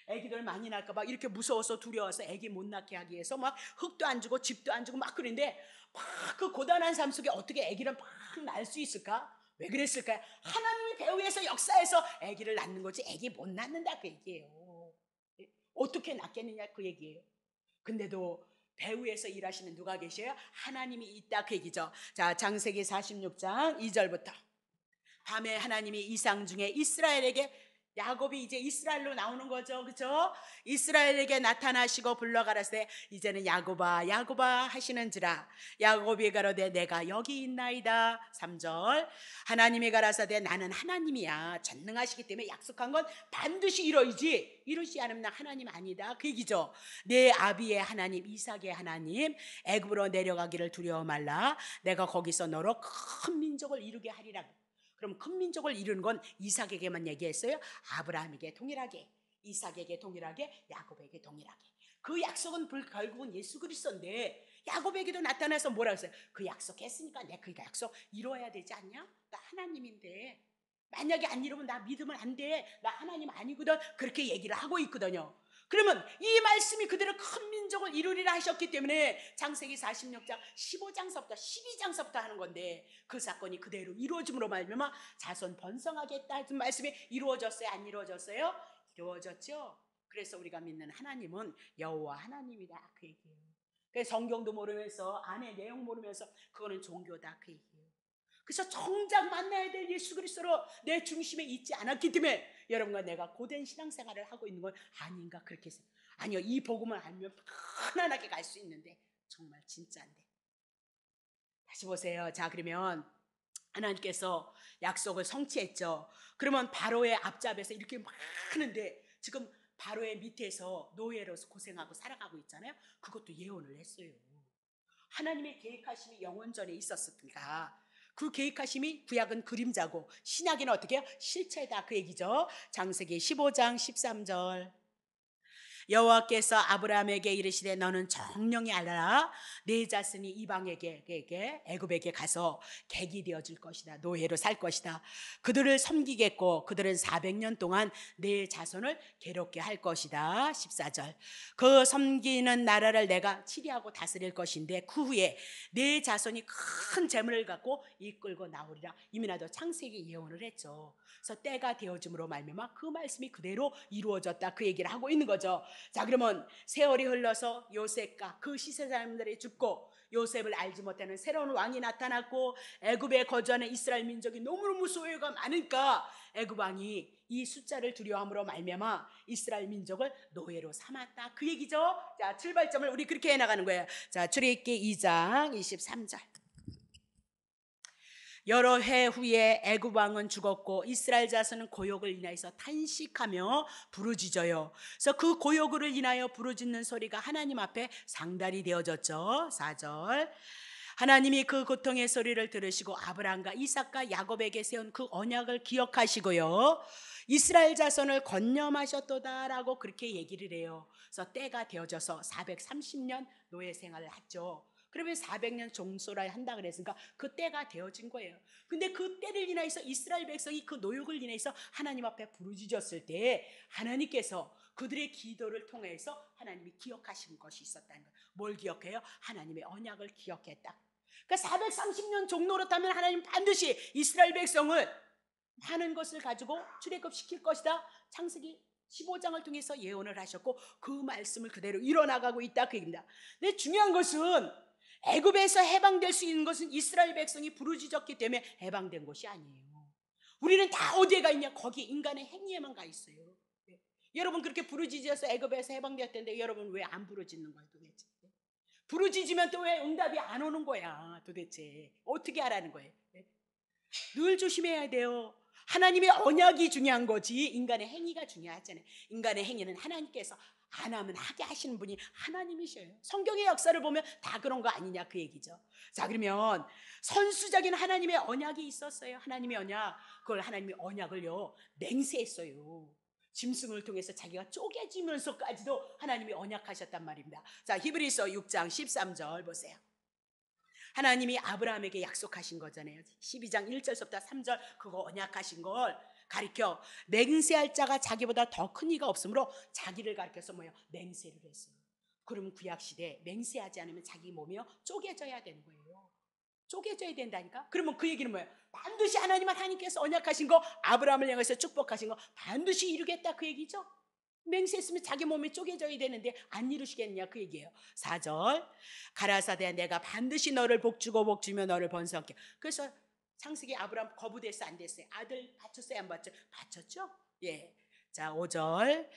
애기들 많이 날까 봐 이렇게 무서워서 두려워서 애기 못 낳게 하기 위해서 막 흙도 안 주고 집도 안 주고 막 그러는데, 막 그 고단한 삶 속에 어떻게 애기를 막 낳을 수 있을까? 왜 그랬을까요? 하나님이 배후에서 역사해서 애기를 낳는 거지 애기 못 낳는다, 그 얘기예요. 어떻게 낳겠느냐, 그 얘기예요. 근데도 배후에서 일하시는 누가 계셔요? 하나님이 있다, 그 얘기죠. 자, 창세기 46장 2절부터, 밤에 하나님이 이상 중에 이스라엘에게 야곱이 이제 이스라엘로 나오는 거죠. 그렇죠? 이스라엘에게 나타나시고 불러가라사대 이제는 야곱아 야곱아 하시는지라. 야곱이 가로되 내가 여기 있나이다. 3절 하나님이 가라사대 나는 하나님이야. 전능하시기 때문에 약속한 건 반드시 이루어지지. 이루지 않으면 나 하나님 아니다. 그 얘기죠. 내 아비의 하나님 이삭의 하나님 애굽으로 내려가기를 두려워 말라. 내가 거기서 너로 큰 민족을 이루게 하리라. 그럼 큰 민족을 이루는 건 이삭에게만 얘기했어요? 아브라함에게 동일하게, 이삭에게 동일하게, 야곱에게 동일하게. 그 약속은 결국은 예수 그리스도인데 야곱에게도 나타나서 뭐라 했어요? 그 약속했으니까 내 그 약속 이루어야 되지 않냐? 나 하나님인데 만약에 안 이루면 나 믿으면 안 돼. 나 하나님 아니거든. 그렇게 얘기를 하고 있거든요. 그러면 이 말씀이 그대로 큰 민족을 이루리라 하셨기 때문에 창세기 46장 15장서부터 12장서부터 하는 건데 그 사건이 그대로 이루어짐으로 말미암아 자손 번성하겠다는 말씀이 이루어졌어요? 안 이루어졌어요? 이루어졌죠. 그래서 우리가 믿는 하나님은 여호와 하나님이다 그 얘기예요. 그래서 성경도 모르면서 안에 내용 모르면서 그거는 종교다 그 얘기예요. 그래서 정작 만나야 될 예수 그리스도로 내 중심에 있지 않았기 때문에 여러분과 내가 고된 신앙생활을 하고 있는 건 아닌가 그렇게 생각해요. 아니요, 이 복음을 알면 편안하게 갈 수 있는데 정말 진짜인데. 다시 보세요. 자, 그러면 하나님께서 약속을 성취했죠. 그러면 바로의 앞잡에서 이렇게 막 하는데 지금 바로의 밑에서 노예로서 고생하고 살아가고 있잖아요. 그것도 예언을 했어요. 하나님의 계획하심이 영원전에 있었으니까 그 계획하심이 구약은 그림자고 신약에는 어떻게 해요? 실체다 그 얘기죠. 창세기 15장 13절 여호와께서 아브라함에게 이르시되 너는 정령히 알아라. 네 자손이 이방에게 애굽에게 가서 객이 되어줄 것이다. 노예로 살 것이다. 그들을 섬기겠고 그들은 400년 동안 네 자손을 괴롭게 할 것이다. 14절 그 섬기는 나라를 내가 치리하고 다스릴 것인데 그 후에 네 자손이 큰 재물을 갖고 이끌고 나오리라. 이미 나도 창세기 예언을 했죠. 그래서 때가 되어짐으로 말미암아 그 말씀이 그대로 이루어졌다 그 얘기를 하고 있는 거죠. 자, 그러면 세월이 흘러서 요셉과 그 시세 사람들이 죽고 요셉을 알지 못하는 새로운 왕이 나타났고 애굽에 거주하는 이스라엘 민족이 너무너무 소유가 많으니까 애굽 왕이 이 숫자를 두려워함으로 말미암아 이스라엘 민족을 노예로 삼았다 그 얘기죠. 자, 출발점을 우리 그렇게 해나가는 거예요. 자, 출애굽기 2장 23절 여러 해 후에 애굽 왕은 죽었고 이스라엘 자손은 고욕을 인하여서 탄식하며 부르짖어요. 그래서 그 고욕을 인하여 부르짖는 소리가 하나님 앞에 상달이 되어졌죠. 4절 하나님이 그 고통의 소리를 들으시고 아브라함과 이삭과 야곱에게 세운 그 언약을 기억하시고요 이스라엘 자손을 건념하셨도다라고 그렇게 얘기를 해요. 그래서 때가 되어져서 430년 노예 생활을 했죠. 그러면 400년 종소를 한다 그랬으니까 그 때가 되어진 거예요. 근데 그 때를 인하여서 이스라엘 백성이 그 노역을 인해서 하나님 앞에 부르짖었을 때 하나님께서 그들의 기도를 통해서 하나님이 기억하신 것이 있었다는 거예요. 뭘 기억해요? 하나님의 언약을 기억했다. 그러니까 430년 종노릇하면 하나님 반드시 이스라엘 백성을 많은 것을 가지고 출애굽시킬 것이다. 창세기 15장을 통해서 예언을 하셨고 그 말씀을 그대로 이뤄나가고 있다 그 얘기입니다. 근데 중요한 것은 애굽에서 해방될 수 있는 것은 이스라엘 백성이 부르짖었기 때문에 해방된 것이 아니에요. 우리는 다 어디에 가 있냐? 거기 인간의 행위에만 가 있어요. 네. 여러분 그렇게 부르짖어서 애굽에서 해방되었던데 여러분 왜 안 부르짖는 거예요 도대체? 부르짖으면 또 왜 응답이 안 오는 거야 도대체? 어떻게 하라는 거예요? 네. 늘 조심해야 돼요. 하나님의 언약이 중요한 거지 인간의 행위가 중요하잖아요. 인간의 행위는 하나님께서 안 하면 하게 하시는 분이 하나님이셔요. 성경의 역사를 보면 다 그런 거 아니냐 그 얘기죠. 자, 그러면 선수적인 하나님의 언약이 있었어요. 하나님의 언약, 그걸 하나님의 언약을요 맹세했어요. 짐승을 통해서 자기가 쪼개지면서까지도 하나님이 언약하셨단 말입니다. 자, 히브리서 6장 13절 보세요. 하나님이 아브라함에게 약속하신 거잖아요. 12장 1절부터 3절 그거 언약하신 걸 가리켜 맹세할 자가 자기보다 더 큰 이가 없으므로 자기를 가리켜서 뭐예요? 맹세를 했어요. 그러면 구약시대 맹세하지 않으면 자기 몸이요 쪼개져야 되는 거예요. 쪼개져야 된다니까. 그러면 그 얘기는 뭐예요? 반드시 하나님께서 언약하신 거 아브라함을 향해서 축복하신 거 반드시 이루겠다 그 얘기죠. 맹세했으면 자기 몸이 쪼개져야 되는데 안 이루시겠냐 그 얘기예요. 4절 가라사대 내가 반드시 너를 복주고 복주며 너를 번성케. 그래서 창세기 아브라함 거부됐어 안 됐어요? 아들 바쳤어요 안 바쳤어요? 바쳤죠? 예. 자 5절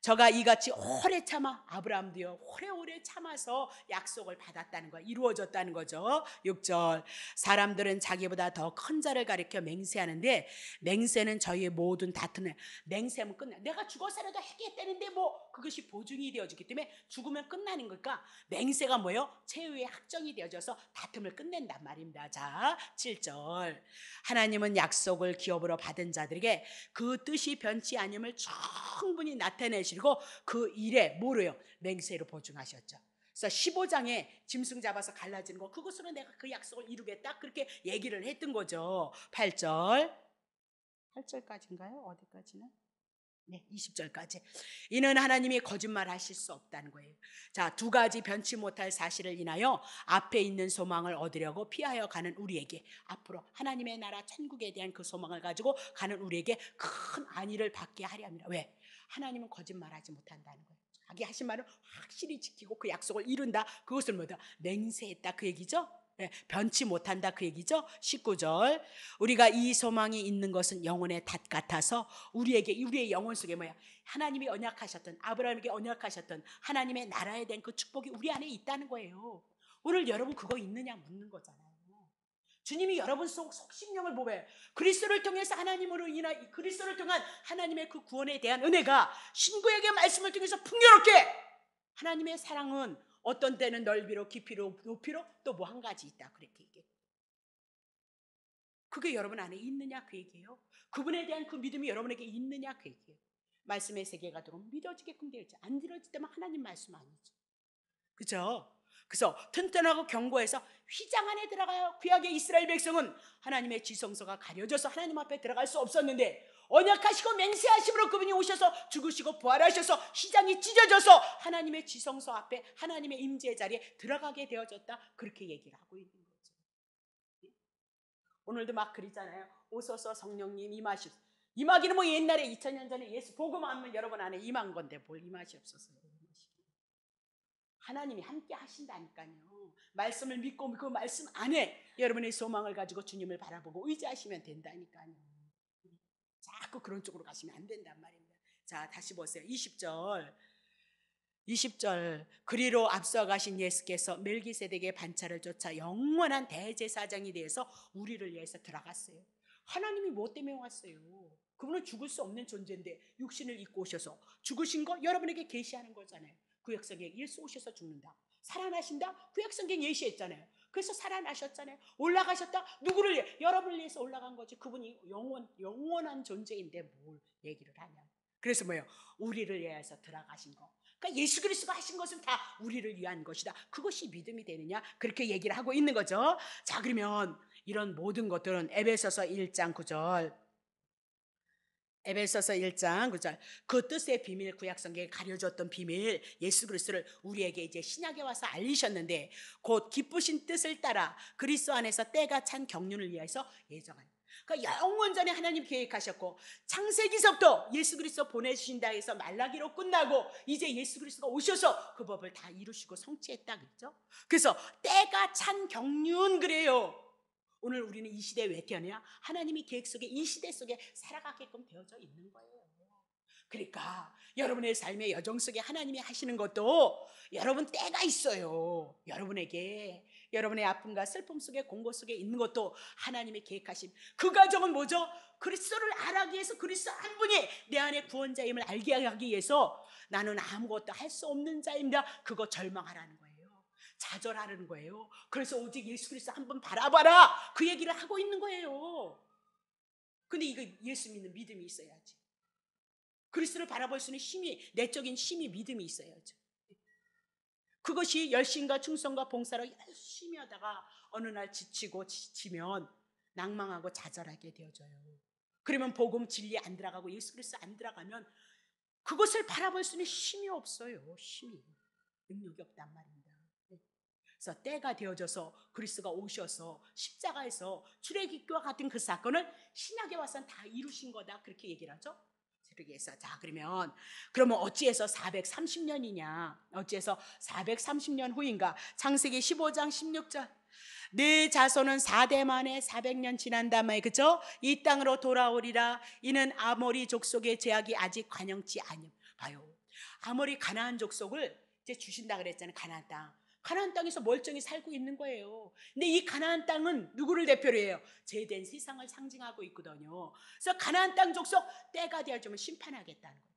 저가 이같이 오래 참아 아브라함도요 오래오래 참아서 약속을 받았다는 거 이루어졌다는 거죠. 6절 사람들은 자기보다 더 큰 자를 가리켜 맹세하는데 맹세는 저희의 모든 다툼을 맹세하면 끝나. 내가 죽어서라도 하겠다는데 뭐 그것이 보증이 되어지기 때문에 죽으면 끝나는 거니까 맹세가 뭐예요? 최후의 확정이 되어져서 다툼을 끝낸단 말입니다. 자 7절 하나님은 약속을 기업으로 받은 자들에게 그 뜻이 변치 않음을 충분히 나타내시고 그 일에 뭐로요? 맹세로 보증하셨죠. 그래서 15장에 짐승 잡아서 갈라지는 거 그것으로 내가 그 약속을 이루겠다 그렇게 얘기를 했던 거죠. 8절까지인가요? 어디까지는? 네, 20절까지. 이는 하나님이 거짓말 하실 수 없다는 거예요. 자, 두 가지 변치 못할 사실을 인하여 앞에 있는 소망을 얻으려고 피하여 가는 우리에게 앞으로 하나님의 나라 천국에 대한 그 소망을 가지고 가는 우리에게 큰 안위를 받게 하려 합니다. 왜? 하나님은 거짓말하지 못한다는 거예요. 자기 하신 말을 확실히 지키고 그 약속을 이룬다. 그것을 뭐다? 맹세했다 그 얘기죠. 네, 변치 못한다 그 얘기죠. 19절 우리가 이 소망이 있는 것은 영혼의 닷 같아서 우리의 영혼 속에 뭐야? 하나님이 언약하셨던 아브라함에게 언약하셨던 하나님의 나라에 대한 그 축복이 우리 안에 있다는 거예요. 오늘 여러분 그거 있느냐 묻는 거잖아요. 주님이 여러분 속 속심령을 보배 그리스도를 통해서 하나님으로 인한 그리스도를 통한 하나님의 그 구원에 대한 은혜가 신구에게 말씀을 통해서 풍요롭게 하나님의 사랑은 어떤 때는 넓이로 깊이로 높이로 또 뭐 한 가지 있다 그렇게 얘기해요. 그게 여러분 안에 있느냐 그 얘기예요. 그분에 대한 그 믿음이 여러분에게 있느냐 그 얘기예요. 말씀의 세계가 들어오면 믿어지게끔 되어 있죠. 안 들어질 때면 하나님 말씀 아니죠. 그죠? 그래서 튼튼하고 견고해서 휘장 안에 들어가요. 구약의 이스라엘 백성은 하나님의 지성소가 가려져서 하나님 앞에 들어갈 수 없었는데 언약하시고 맹세하심으로 그분이 오셔서 죽으시고 부활하셔서 휘장이 찢어져서 하나님의 지성소 앞에 하나님의 임재 자리에 들어가게 되어졌다. 그렇게 얘기를 하고 있는 거죠. 오늘도 막 그러잖아요. 오소서 성령님 임하시옵소서. 임하기는 뭐 옛날에 2000년 전에 예수 복음하면 여러분 안에 임한 건데 뭘 임하시옵소서. 하나님이 함께 하신다니까요. 말씀을 믿고 그 말씀 안에 여러분의 소망을 가지고 주님을 바라보고 의지하시면 된다니까요. 자꾸 그런 쪽으로 가시면 안 된단 말입니다. 자, 다시 보세요. 20절 그리로 앞서가신 예수께서 멜기세덱의 반차를 쫓아 영원한 대제사장이 되어서 우리를 위해서 들어갔어요. 하나님이 뭐 때문에 왔어요? 그분은 죽을 수 없는 존재인데 육신을 입고 오셔서 죽으신 거 여러분에게 계시하는 거잖아요. 구약성경에 예수 오셔서 죽는다. 살아나신다. 구약성경 예시했잖아요. 그래서 살아나셨잖아요. 올라가셨다. 누구를 위해? 여러분을 위해서 올라간 거지. 그분이 영원한 존재인데 뭘 얘기를 하냐. 그래서 뭐예요? 우리를 위해서 들어가신 거. 그러니까 예수 그리스도가 하신 것은 다 우리를 위한 것이다. 그것이 믿음이 되느냐? 그렇게 얘기를 하고 있는 거죠. 자, 그러면 이런 모든 것들은 에베소서 1장 9절 에베소서 1장 9절 그 뜻의 비밀 구약성경에 가려졌던 비밀 예수 그리스도를 우리에게 이제 신약에 와서 알리셨는데 곧 기쁘신 뜻을 따라 그리스도 안에서 때가 찬 경륜을 위해서 예정한 그러니까 영원 전에 하나님 계획하셨고 창세기서부터 예수 그리스도 보내주신다 해서 말라기로 끝나고 이제 예수 그리스도가 오셔서 그 법을 다 이루시고 성취했다 그랬죠. 그래서 때가 찬 경륜 그래요. 오늘 우리는 이 시대에 왜 태어나냐? 하나님이 계획 속에 이 시대 속에 살아가게끔 되어져 있는 거예요. 그러니까 여러분의 삶의 여정 속에 하나님이 하시는 것도 여러분 때가 있어요. 여러분에게 여러분의 아픔과 슬픔 속에 공고 속에 있는 것도 하나님이 계획하신 그 과정은 뭐죠? 그리스도를 알기 위해서 그리스도 한 분이 내 안에 구원자임을 알게 하기 위해서 나는 아무것도 할 수 없는 자입니다. 그거 절망하라는 거예요. 좌절하는 거예요. 그래서 오직 예수 그리스도 한 번 바라봐라 그 얘기를 하고 있는 거예요. 근데 이거 예수 믿는 믿음이 있어야지. 그리스도를 바라볼 수 있는 힘이 내적인 힘이 믿음이 있어야죠. 그것이 열심과 충성과 봉사로 열심히 하다가 어느 날 지치고 지치면 낭망하고 좌절하게 되어져요. 그러면 복음 진리 안 들어가고 예수 그리스도 안 들어가면 그것을 바라볼 수 있는 힘이 없어요. 힘이 능력이 없단 말입니다. 그래서 때가 되어져서 그리스도가 오셔서 십자가에서 출애굽기와 같은 그 사건을 신약에 와서는 다 이루신 거다 그렇게 얘기를 하죠. 그래서 자 그러면 어찌해서 430년이냐? 어찌해서 430년 후인가? 창세기 15장 16절 내 자손은 4대 만에 400년 지난 다음에 그죠? 이 땅으로 돌아오리라. 이는 아모리 족속의 제약이 아직 관영치 아니요. 봐요. 아모리 가나안 족속을 이제 주신다 그랬잖아요. 가나안 땅. 가나안 땅에서 멀쩡히 살고 있는 거예요. 근데 이 가나안 땅은 누구를 대표로 해요? 죄된 세상을 상징하고 있거든요. 그래서 가나안 땅 족속 때가 되어지면 심판하겠다는 거예요.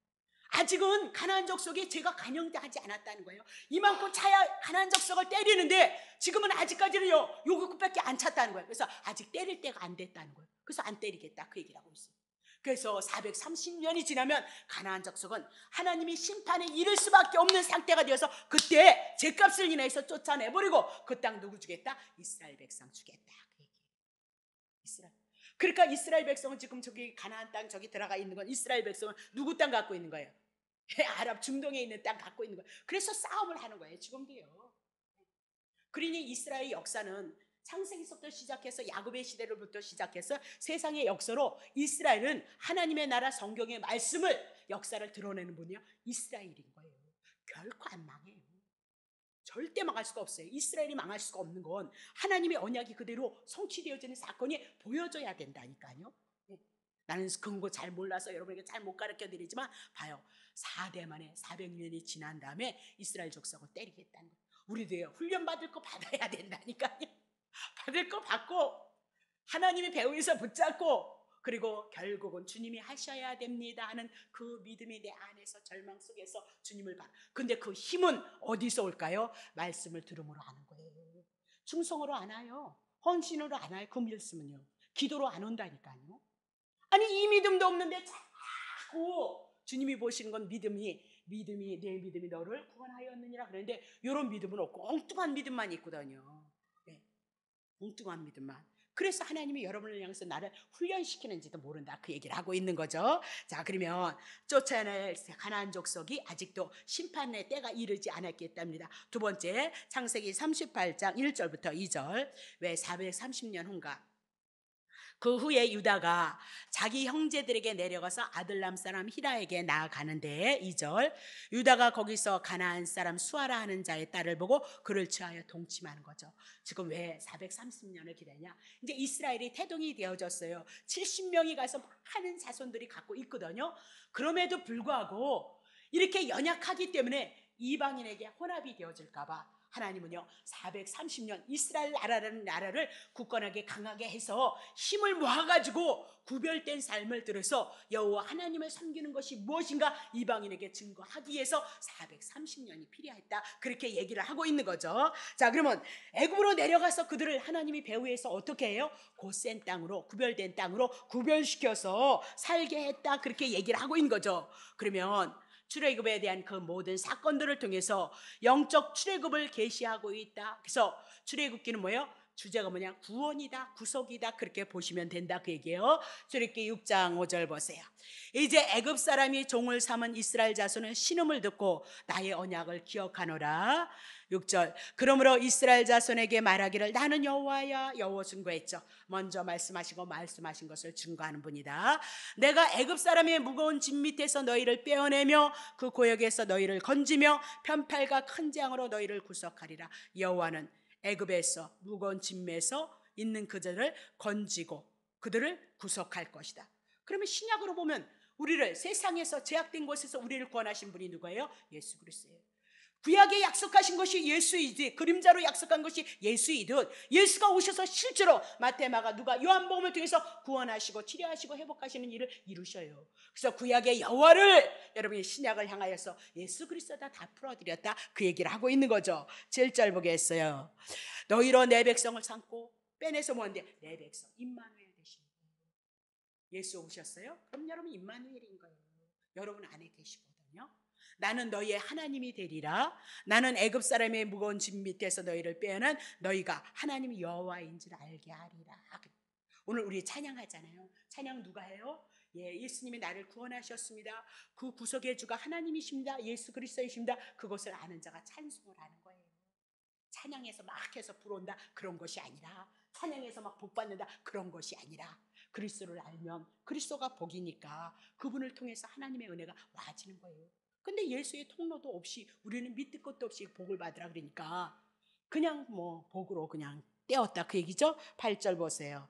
아직은 가나안 족속이 죄가 관영되지 않았다는 거예요. 이만큼 차야 가나안 족속을 때리는데 지금은 아직까지는요 요것밖에 안 찼다는 거예요. 그래서 아직 때릴 때가 안 됐다는 거예요. 그래서 안 때리겠다 그 얘기를 하고 있어요. 그래서 430년이 지나면 가나안 족속은 하나님이 심판에 이를 수밖에 없는 상태가 되어서 그때 죄값을 인해서 쫓아내버리고 그 땅 누구 주겠다? 이스라엘 백성 주겠다 그 얘기예요. 이스라엘. 그러니까 이스라엘 백성은 지금 저기 가나안 땅 저기 들어가 있는 건 이스라엘 백성은 누구 땅 갖고 있는 거예요? 아랍 중동에 있는 땅 갖고 있는 거예요. 그래서 싸움을 하는 거예요. 지금도요. 그러니 이스라엘 역사는 창세기서부터 시작해서 야곱의 시대로부터 시작해서 세상의 역사로 이스라엘은 하나님의 나라 성경의 말씀을 역사를 드러내는 분이요 이스라엘인 거예요. 결코 안 망해요. 절대 망할 수가 없어요. 이스라엘이 망할 수가 없는 건 하나님의 언약이 그대로 성취되어지는 사건이 보여져야 된다니까요. 나는 그런 거 잘 몰라서 여러분에게 잘 못 가르쳐 드리지만 봐요. 4대 만에 400년이 지난 다음에 이스라엘 족속을 때리겠다는 거예요. 우리도요 훈련 받을 거 받아야 된다니까요. 받을 거 받고 하나님의 배후에서 붙잡고 그리고 결국은 주님이 하셔야 됩니다 하는 그 믿음이 내 안에서 절망 속에서 주님을 봐. 근데 그 힘은 어디서 올까요? 말씀을 들음으로 하는 거예요. 충성으로 안 와요. 헌신으로 안 와요. 그 말씀은요. 기도로 안 온다니까요. 아니 이 믿음도 없는데 자꾸 주님이 보시는 건 믿음이 내 믿음이 너를 구원하였느니라 그러는데 이런 믿음은 없고 엉뚱한 믿음만 있거든요. 네. 엉뚱한 믿음만. 그래서 하나님이 여러분을 향해서 나를 훈련시키는지도 모른다 그 얘기를 하고 있는 거죠. 자 그러면 쫓아낼 가나안 족속이 아직도 심판의 때가 이르지 않았기 때문이다. 두 번째 창세기 38장 1절부터 2절. 왜 430년 후인가? 그 후에 유다가 자기 형제들에게 내려가서 아들람 사람 히라에게 나아가는데 2절 유다가 거기서 가나안 사람 수아라 하는 자의 딸을 보고 그를 취하여 동침하는 거죠. 지금 왜 430년을 기다리냐? 이제 이스라엘이 태동이 되어졌어요. 70명이 가서 많은 자손들이 갖고 있거든요. 그럼에도 불구하고 이렇게 연약하기 때문에 이방인에게 혼합이 되어질까 봐 하나님은요 430년 이스라엘 나라라는 나라를 굳건하게 강하게 해서 힘을 모아가지고 구별된 삶을 들어서 여호와 하나님을 섬기는 것이 무엇인가 이방인에게 증거하기 위해서 430년이 필요했다 그렇게 얘기를 하고 있는 거죠. 자 그러면 애굽으로 내려가서 그들을 하나님이 배후에서 어떻게 해요? 곧센 땅으로 구별된 땅으로 구별시켜서 살게 했다 그렇게 얘기를 하고 있는 거죠. 그러면 출애굽에 대한 그 모든 사건들을 통해서 영적 출애굽을 계시하고 있다. 그래서 출애굽기는 뭐예요? 주제가 뭐냐? 구원이다, 구속이다 그렇게 보시면 된다 그 얘기예요. 출애굽기 6장 5절 보세요. 이제 애굽 사람이 종을 삼은 이스라엘 자손은 신음을 듣고 나의 언약을 기억하노라. 6절 그러므로 이스라엘 자손에게 말하기를 나는 여호와야. 여호와 증거했죠. 먼저 말씀하신 것을 증거하는 분이다. 내가 애굽 사람의 무거운 짐 밑에서 너희를 빼어내며 그 고역에서 너희를 건지며 편팔과 큰 재앙으로 너희를 구속하리라. 여호와는 애굽에서 무거운 짐에서 있는 그들을 건지고 그들을 구속할 것이다. 그러면 신약으로 보면 우리를 세상에서 제약된 곳에서 우리를 구원하신 분이 누구예요? 예수 그리스도예요. 구약에 약속하신 것이 예수이지 그림자로 약속한 것이 예수이듯 예수가 오셔서 실제로 마태, 마가, 누가, 요한복음을 통해서 구원하시고 치료하시고 회복하시는 일을 이루셔요. 그래서 구약의 여호와를 여러분이 신약을 향하여서 예수 그리스도다 다 풀어드렸다 그 얘기를 하고 있는 거죠. 7절 보겠어요. 너희로 내 백성을 삼고 빼내서 뭐한데 내 백성 임마누엘 되신 거예요. 예수 오셨어요? 그럼 여러분 임마누엘인 거예요. 여러분 안에 계시거든요. 나는 너희의 하나님이 되리라. 나는 애굽 사람의 무거운 짐 밑에서 너희를 빼어낸 너희가 하나님 여호와인 줄 알게 하리라. 오늘 우리 찬양하잖아요. 찬양 누가 해요? 예, 예수님이 나를 구원하셨습니다. 그 구속의 주가 하나님이십니다. 예수 그리스도이십니다. 그것을 아는 자가 찬송을 하는 거예요. 찬양해서 막 해서 불어온다 그런 것이 아니라 찬양해서 막 복받는다 그런 것이 아니라 그리스도를 알면 그리스도가 복이니까 그분을 통해서 하나님의 은혜가 와지는 거예요. 근데 예수의 통로도 없이 우리는 밑도 끝도 없이 복을 받으라 그러니까 그냥 뭐 복으로 그냥 떼었다 그 얘기죠. 8절 보세요.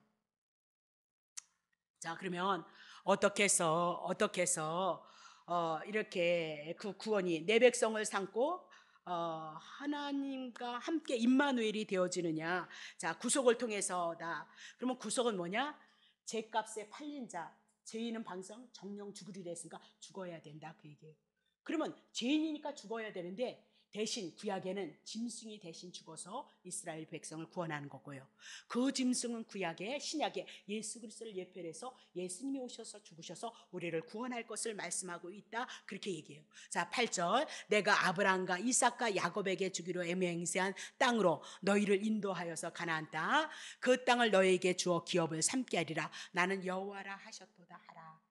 자, 그러면 어떻게 해서 이렇게 그 구원이 내 백성을 삼고 하나님과 함께 임마누엘이 되어지느냐? 자, 구속을 통해서다. 그러면 구속은 뭐냐? 죄값에 팔린 자, 죄인은 방성 정령 죽으리라 했으니까 죽어야 된다 그 얘기예요. 그러면 죄인이니까 죽어야 되는데 대신 구약에는 짐승이 대신 죽어서 이스라엘 백성을 구원하는 거고요. 그 짐승은 구약에 신약에 예수 그리스도를 예표해서 예수님이 오셔서 죽으셔서 우리를 구원할 것을 말씀하고 있다 그렇게 얘기해요. 자, 8절 내가 아브라함과 이삭과 야곱에게 주기로 맹세한 땅으로 너희를 인도하여서 가나안 땅 그 땅을 너희에게 주어 기업을 삼게 하리라. 나는 여호와라 하셨도다 하라.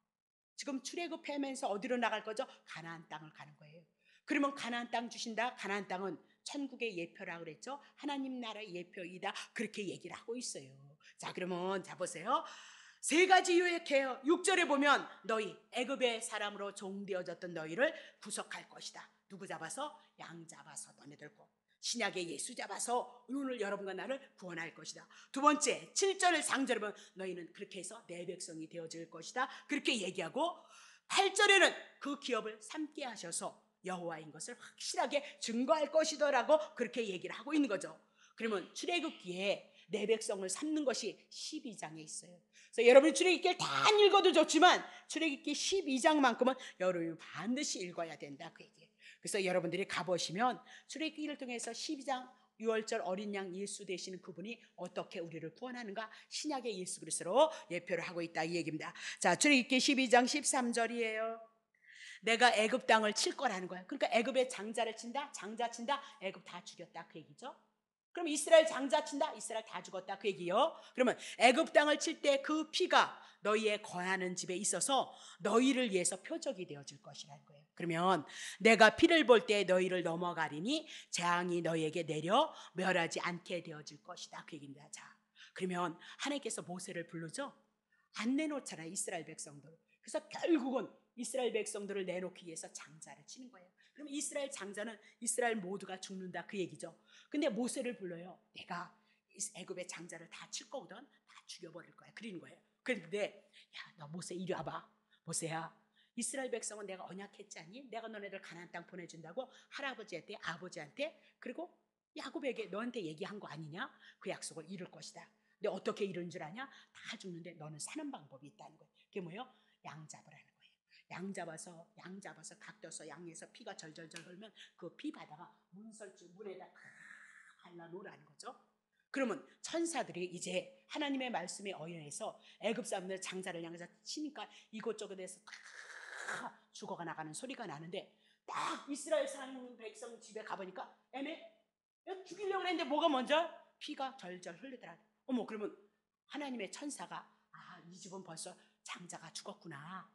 지금 출애굽하면서 어디로 나갈 거죠? 가나안 땅을 가는 거예요. 그러면 가나안 땅 주신다. 가나안 땅은 천국의 예표라고 그랬죠. 하나님 나라의 예표이다 그렇게 얘기를 하고 있어요. 자, 그러면 자 보세요. 세 가지 요약해요. 6절에 보면 너희 애굽의 사람으로 종되어졌던 너희를 구속할 것이다. 누구 잡아서? 양 잡아서 너네들 고 신약의 예수 잡아서 오늘 여러분과 나를 구원할 것이다. 두 번째 7절을 상절에 보면 너희는 그렇게 해서 내 백성이 되어질 것이다 그렇게 얘기하고 8절에는 그 기업을 삼게 하셔서 여호와인 것을 확실하게 증거할 것이더라고 그렇게 얘기를 하고 있는 거죠. 그러면 출애굽기에 내 백성을 삼는 것이 12장에 있어요. 그래서 여러분이 출애굽기를 다 읽어도 좋지만 출애굽기 12장만큼은 여러분이 반드시 읽어야 된다 그 얘기예요. 그래서 여러분들이 가보시면 출애굽기를 통해서 12장 6월절 어린 양 예수 되시는 그분이 어떻게 우리를 구원하는가 신약의 예수 그리스도로 예표를 하고 있다 이 얘기입니다. 자, 출애굽기 12장 13절이에요. 내가 애굽 땅을 칠 거라는 거야. 그러니까 애굽의 장자를 친다, 장자 친다, 애굽 다 죽였다 그 얘기죠. 그럼 이스라엘 장자 친다, 이스라엘 다 죽었다 그 얘기요. 그러면 애굽 땅을 칠 때 그 피가 너희의 거하는 집에 있어서 너희를 위해서 표적이 되어질 것이라는 거예요. 그러면 내가 피를 볼 때 너희를 넘어가리니 재앙이 너희에게 내려 멸하지 않게 되어질 것이다 그 얘기입니다. 자, 그러면 하나님께서 모세를 부르죠. 안 내놓잖아요 이스라엘 백성들. 그래서 결국은 이스라엘 백성들을 내놓기 위해서 장자를 치는 거예요. 그럼 이스라엘 장자는 이스라엘 모두가 죽는다 그 얘기죠. 근데 모세를 불러요. 내가 애굽의 장자를 다 칠 거거든. 다 죽여버릴 거야. 그러는 거예요. 그런데 야, 너 모세 이리 와봐. 모세야, 이스라엘 백성은 내가 언약했지 않니? 내가 너네들 가나안 땅 보내준다고 할아버지한테 아버지한테 그리고 야곱에게 너한테 얘기한 거 아니냐? 그 약속을 이룰 것이다. 근데 어떻게 이룬 줄 아냐? 다 죽는데 너는 사는 방법이 있다는 거예요. 그게 뭐예요? 양 잡으라는 거예요. 양 잡아서 각 떠서 양에서 피가 절절절 흘면 그 피 바다가 문설주 문에다 발라놓으라는 거죠. 그러면 천사들이 이제 하나님의 말씀에 의해서 애굽 사람들 장자를 향해서 치니까 이곳저곳에서 다 죽어가 나가는 소리가 나는데 딱 이스라엘 사람 백성 집에 가보니까 애매 죽이려고 했는데 뭐가 먼저? 피가 절절 흘리더라. 어머, 그러면 하나님의 천사가 이 집은 벌써 장자가 죽었구나.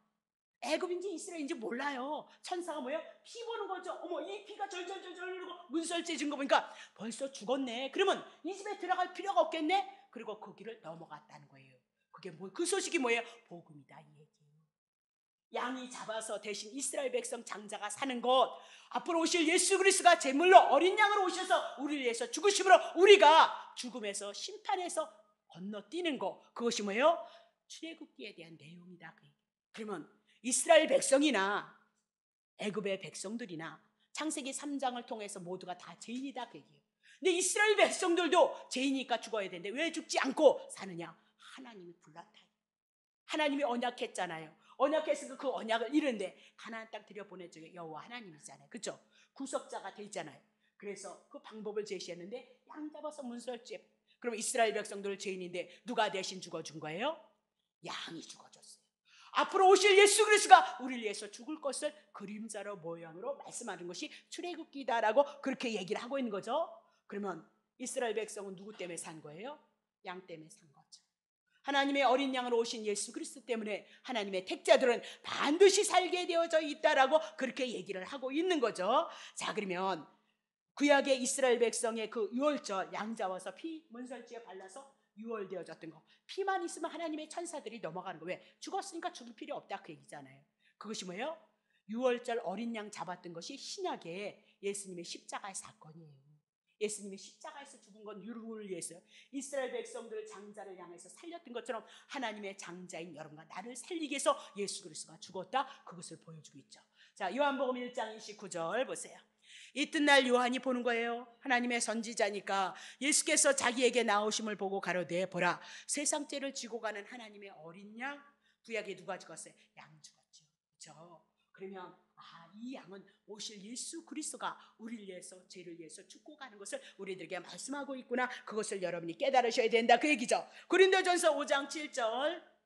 애굽인지 이스라엘인지 몰라요. 천사가 뭐예요? 피 보는 거죠. 어머, 이 피가 절절절절 흐르고 문설주에 진 거 보니까 벌써 죽었네. 그러면 이 집에 들어갈 필요가 없겠네. 그리고 그 길을 넘어갔다는 거예요. 그게 그 소식이 뭐예요? 복음이다 이 얘기예요. 양이 잡아서 대신 이스라엘 백성 장자가 사는 것, 앞으로 오실 예수 그리스도가 제물로 어린 양으로 오셔서 우리를 위해서 죽으심으로 우리가 죽음에서 심판에서 건너뛰는 것, 그것이 뭐예요? 출애굽기에 대한 내용이다. 그러면 이스라엘 백성이나 애굽의 백성들이나 창세기 3장을 통해서 모두가 다 죄인이다 그 얘기예요. 근데 이스라엘 백성들도 죄인이니까 죽어야 되는데 왜 죽지 않고 사느냐? 하나님이 불렀다. 하나님이 언약했잖아요. 언약했으니까 그 언약을 이루는데 가나안 땅 들여보내줘 여호와 하나님이잖아요. 그렇죠? 구속자가 돼 있잖아요. 그래서 그 방법을 제시했는데 양 잡아서 문설주에. 그럼 이스라엘 백성들 죄인인데 누가 대신 죽어준 거예요? 양이 죽어줬어요. 앞으로 오실 예수 그리스도가 우리를 위해서 죽을 것을 그림자로 모양으로 말씀하는 것이 출애굽기다라고 그렇게 얘기를 하고 있는 거죠. 그러면 이스라엘 백성은 누구 때문에 산 거예요? 양 때문에 산 거죠. 하나님의 어린 양으로 오신 예수 그리스도 때문에 하나님의 택자들은 반드시 살게 되어져 있다라고 그렇게 얘기를 하고 있는 거죠. 자, 그러면 구약의 이스라엘 백성의 그 유월절 양 잡아서 피 문설주에 발라서 유월되어졌던 거, 피만 있으면 하나님의 천사들이 넘어가는 거. 왜? 죽었으니까 죽을 필요 없다 그 얘기잖아요. 그것이 뭐예요? 유월절 어린 양 잡았던 것이 신약의 예수님의 십자가의 사건이에요. 예수님이 십자가에서 죽은 건 누구를 위해서요? 이스라엘 백성들 장자를 향해서 살렸던 것처럼 하나님의 장자인 여러분과 나를 살리기 위해서 예수 그리스도가 죽었다. 그것을 보여주고 있죠. 자, 요한복음 1장 29절 보세요. 이튿날 요한이 보는 거예요. 하나님의 선지자니까 예수께서 자기에게 나오심을 보고 가로되 보라, 세상죄를 지고 가는 하나님의 어린 양. 구약에 누가 죽었어요? 양 죽었죠. 그렇죠? 그러면 이 양은 오실 예수 그리스도가 우리를 위해서, 죄를 위해서 죽고 가는 것을 우리들에게 말씀하고 있구나. 그것을 여러분이 깨달으셔야 된다, 그 얘기죠. 고린도전서 5장 7절.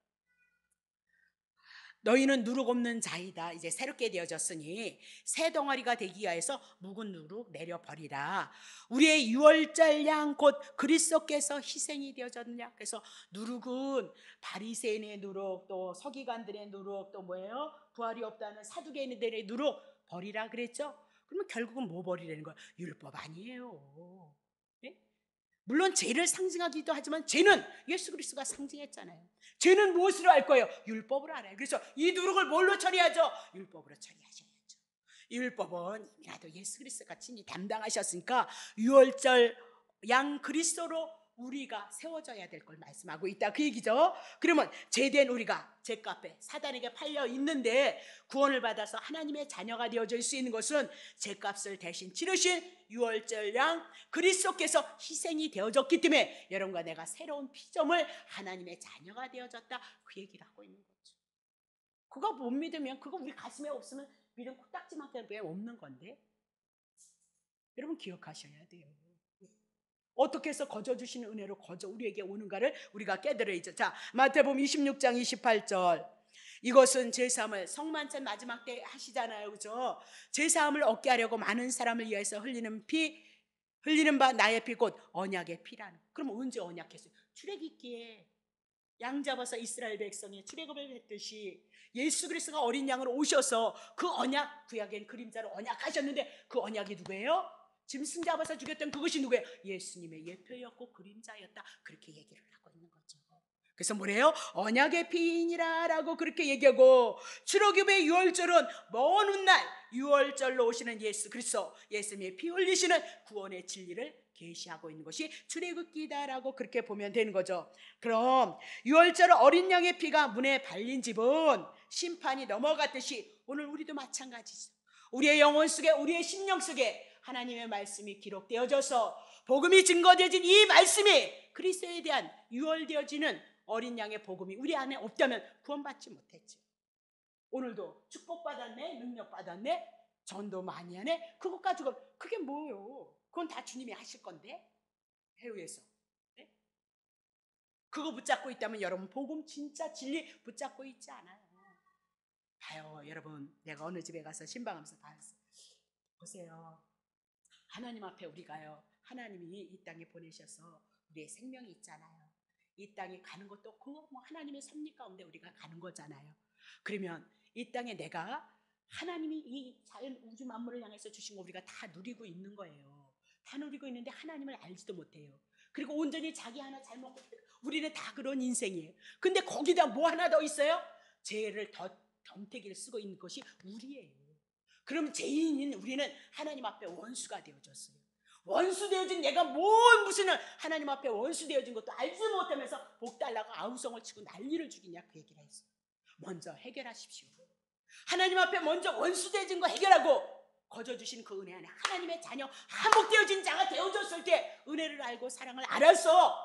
너희는 누룩 없는 자이다. 이제 새롭게 되어졌으니 새 덩어리가 되기 위하여서 묵은 누룩 내려버리라. 우리의 유월절 양 곧 그리스도께서 희생이 되어졌느냐. 그래서 누룩은 바리새인의 누룩, 또 서기관들의 누룩, 또 뭐예요? 부활이 없다는 사두개인들의 누룩 버리라 그랬죠. 그러면 결국은 뭐 버리라는 거야? 율법 아니에요. 네? 물론 죄를 상징하기도 하지만 죄는 예수 그리스도가 상징했잖아요. 죄는 무엇으로 알 거예요? 율법으로 알아요. 그래서 이 누룩을 뭘로 처리하죠? 율법으로 처리하셔야죠. 율법은 이미라도 예수 그리스도가 친히 담당하셨으니까 유월절 양 그리스도로 우리가 세워져야 될 걸 말씀하고 있다, 그 얘기죠. 그러면 죄된 우리가 죄값에 사단에게 팔려 있는데 구원을 받아서 하나님의 자녀가 되어질 수 있는 것은 죄값을 대신 치르신 유월절 양 그리스도께서 희생이 되어졌기 때문에 여러분과 내가 새로운 피조물, 하나님의 자녀가 되어졌다, 그 얘기를 하고 있는 거죠. 그거 못 믿으면, 그거 우리 가슴에 없으면 믿음 코딱지만큼 왜 없는 건데? 여러분 기억하셔야 돼요. 어떻게 해서 거저주시는 은혜로 거저 우리에게 오는가를 우리가 깨달아야죠. 자, 마태복음 26장 28절. 이것은 제사함을 성만찬 마지막 때 하시잖아요, 그죠? 제사함을 얻게 하려고 많은 사람을 위해서 흘리는 피, 흘리는 바 나의 피 곧 언약의 피라는. 그럼 언제 언약했어요? 출애굽기에 양 잡아서 이스라엘 백성이 출애굽을 했듯이 예수 그리스도가 어린 양으로 오셔서 그 언약, 구약엔 그림자로 언약하셨는데 그 언약이 누구예요? 짐승 잡아서 죽였던 그것이 누구예요? 예수님의 예표였고 그림자였다, 그렇게 얘기를 하고 있는 거죠. 그래서 뭐래요? 언약의 피이니라 라고 그렇게 얘기하고, 출애굽의 유월절은 먼 훗날 유월절로 오시는 예수 그리스도, 예수님의 피 흘리시는 구원의 진리를 계시하고 있는 것이 출애굽기다라고 그렇게 보면 되는 거죠. 그럼 유월절 어린 양의 피가 문에 발린 집은 심판이 넘어갔듯이 오늘 우리도 마찬가지죠. 우리의 영혼 속에, 우리의 심령 속에 하나님의 말씀이 기록되어져서 복음이 증거되어진 이 말씀이, 그리스도에 대한 유월되어지는 어린 양의 복음이 우리 안에 없다면 구원받지 못했죠. 오늘도 축복받았네, 능력받았네, 전도 많이 하네, 그것 가지고 그게 뭐예요? 그건 다 주님이 하실 건데, 해외에서. 네? 그거 붙잡고 있다면 여러분 복음 진짜 진리 붙잡고 있지 않아요. 봐요, 여러분. 내가 어느 집에 가서 신방하면서 봤어요. 보세요. 하나님 앞에 우리가요, 하나님이 이 땅에 보내셔서 우리의 생명이 있잖아요. 이 땅에 가는 것도 그거 뭐 하나님의 섭리 가운데 우리가 가는 거잖아요. 그러면 이 땅에 내가 하나님이 이 자연 우주 만물을 향해서 주신 거 우리가 다 누리고 있는 거예요. 다 누리고 있는데 하나님을 알지도 못해요. 그리고 온전히 자기 하나 잘 먹고, 우리는 다 그런 인생이에요. 근데 거기다 뭐 하나 더 있어요? 죄를 더 덤태기를 쓰고 있는 것이 우리예요. 그럼 죄인인 우리는 하나님 앞에 원수가 되어졌어요. 원수 되어진 내가 무슨 하나님 앞에 원수 되어진 것도 알지 못하면서 복 달라고 아우성을 치고 난리를 죽이냐, 그 얘기를 했어요. 먼저 해결하십시오. 하나님 앞에 먼저 원수 되어진 거 해결하고 거저 주신 그 은혜 안에 하나님의 자녀, 한복되어진 자가 되어졌을 때 은혜를 알고 사랑을 알아서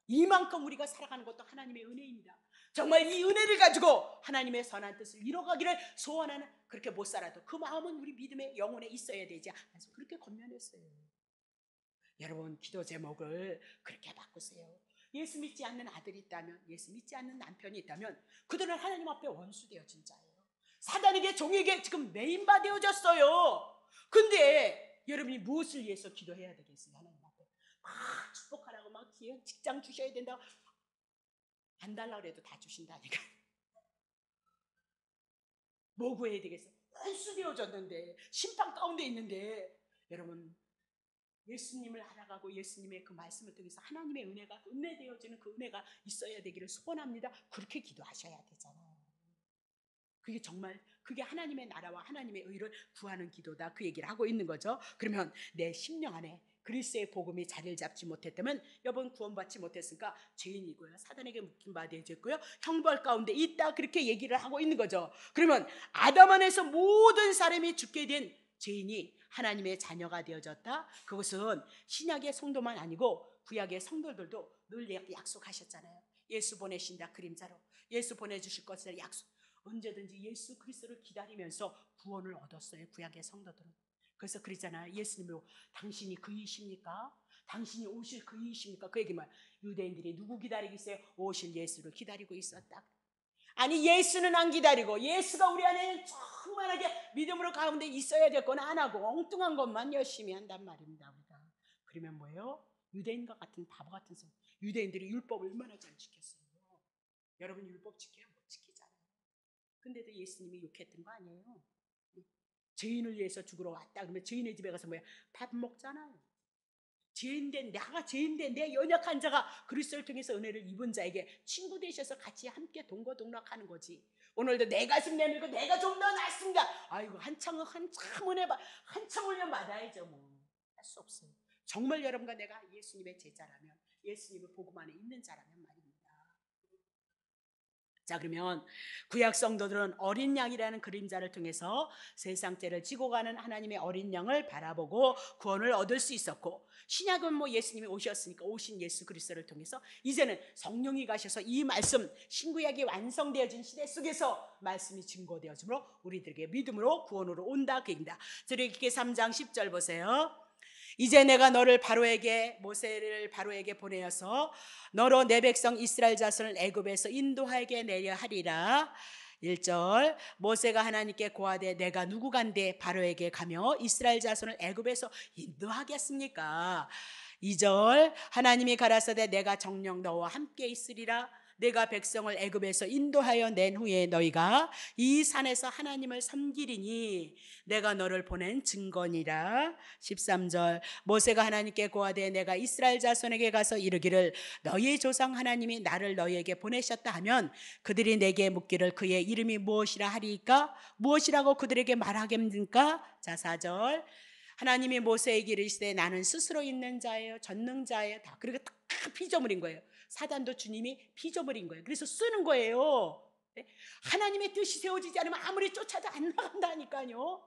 이만큼 우리가 살아가는 것도 하나님의 은혜입니다. 정말 이 은혜를 가지고 하나님의 선한 뜻을 이뤄가기를 소원하는, 그렇게 못 살아도 그 마음은 우리 믿음의 영혼에 있어야 되지 않아서 그렇게 권면했어요. 여러분 기도 제목을 그렇게 바꾸세요. 예수 믿지 않는 아들이 있다면, 예수 믿지 않는 남편이 있다면 그들은 하나님 앞에 원수 되어진 자예요. 사단에게, 종에게 지금 메인바 되어졌어요. 근데 여러분이 무엇을 위해서 기도해야 되겠어요? 하나님 앞에 막 축복하라고 막 직장 주셔야 된다고 안 달라고 해도 다 주신다니까. 뭐 구해야 되겠어요? 원수 되어졌는데, 심판 가운데 있는데, 여러분 예수님을 알아가고 예수님의 그 말씀을 통해서 하나님의 은혜가 은혜되어지는 그 은혜가 있어야 되기를 소원합니다. 그렇게 기도하셔야 되잖아요. 그게 정말, 그게 하나님의 나라와 하나님의 의를 구하는 기도다, 그 얘기를 하고 있는 거죠. 그러면 내 심령 안에 그리스의 복음이 자리를 잡지 못했다면 여러분 구원받지 못했으니까 죄인이고요, 사단에게 묶임 바 되어졌고요, 형벌 가운데 있다, 그렇게 얘기를 하고 있는 거죠. 그러면 아담 안에서 모든 사람이 죽게 된 죄인이 하나님의 자녀가 되어졌다. 그것은 신약의 성도만 아니고 구약의 성도들도 늘 약속하셨잖아요. 예수 보내신다 그림자로, 예수 보내주실 것을 약속. 언제든지 예수 그리스도를 기다리면서 구원을 얻었어요, 구약의 성도들은. 그래서 그랬잖아요. 예수님으로 당신이 그이십니까? 당신이 오실 그이십니까? 그 얘기만. 유대인들이 누구 기다리고 있어요? 오실 예수를 기다리고 있었다. 아니, 예수는 안 기다리고 예수가 우리 안에 충만하게 믿음으로 가운데 있어야 될 건 안 하고 엉뚱한 것만 열심히 한단 말입니다, 우리가. 그러면 뭐예요? 유대인과 같은 바보 같은 사람. 유대인들이 율법을 얼마나 잘 지켰어요. 여러분 율법 지켜요? 못 지키잖아요. 근데도 예수님이 욕했던 거 아니에요? 죄인을 위해서 죽으러 왔다 그러면 죄인의 집에 가서 뭐야? 밥 먹잖아요. 죄인된 내가 죄인된 내 연약한 자가 그리스도를 통해서 은혜를 입은 자에게 친구 되셔서 같이 함께 동거동락하는 거지. 오늘도 내 가슴 내밀고 내가 좀 더 낫습니다. 아이고 한창 은혜 한창 훈련 받아야죠. 뭐 할 수 없어요. 정말 여러분과 내가 예수님의 제자라면, 예수님의 복음 안에 있는 자라면 말입니다. 자, 그러면 구약 성도들은 어린 양이라는 그림자를 통해서 세상 죄를 지고 가는 하나님의 어린 양을 바라보고 구원을 얻을 수 있었고, 신약은 뭐 예수님이 오셨으니까 오신 예수 그리스도를 통해서 이제는 성령이 가셔서 이 말씀, 신구약이 완성되어진 시대 속에서 말씀이 증거되어지므로 우리들에게 믿음으로 구원으로 온다 그 얘기입니다. 저렇게 3장 10절 보세요. 이제 내가 너를 바로에게, 모세를 바로에게 보내어서 너로 내 백성 이스라엘 자손을 애굽에서 인도하게 내려 하리라. 1절, 모세가 하나님께 고하되 내가 누구간데 바로에게 가며 이스라엘 자손을 애굽에서 인도하겠습니까? 2절, 하나님이 가라사대 내가 정녕 너와 함께 있으리라. 내가 백성을 애굽에서 인도하여 낸 후에 너희가 이 산에서 하나님을 섬기리니 내가 너를 보낸 증거니라. 13절, 모세가 하나님께 고하되 내가 이스라엘 자손에게 가서 이르기를 너희의 조상 하나님이 나를 너희에게 보내셨다 하면 그들이 내게 묻기를 그의 이름이 무엇이라 하리까? 무엇이라고 그들에게 말하겠습니까? 자, 4절, 하나님이 모세에게 이르시되 나는 스스로 있는 자예요, 전능자예요. 다 그렇게 다 피조물인 거예요. 사단도 주님이 피조물인 거예요. 그래서 쓰는 거예요. 하나님의 뜻이 세워지지 않으면 아무리 쫓아도 안 나간다니까요.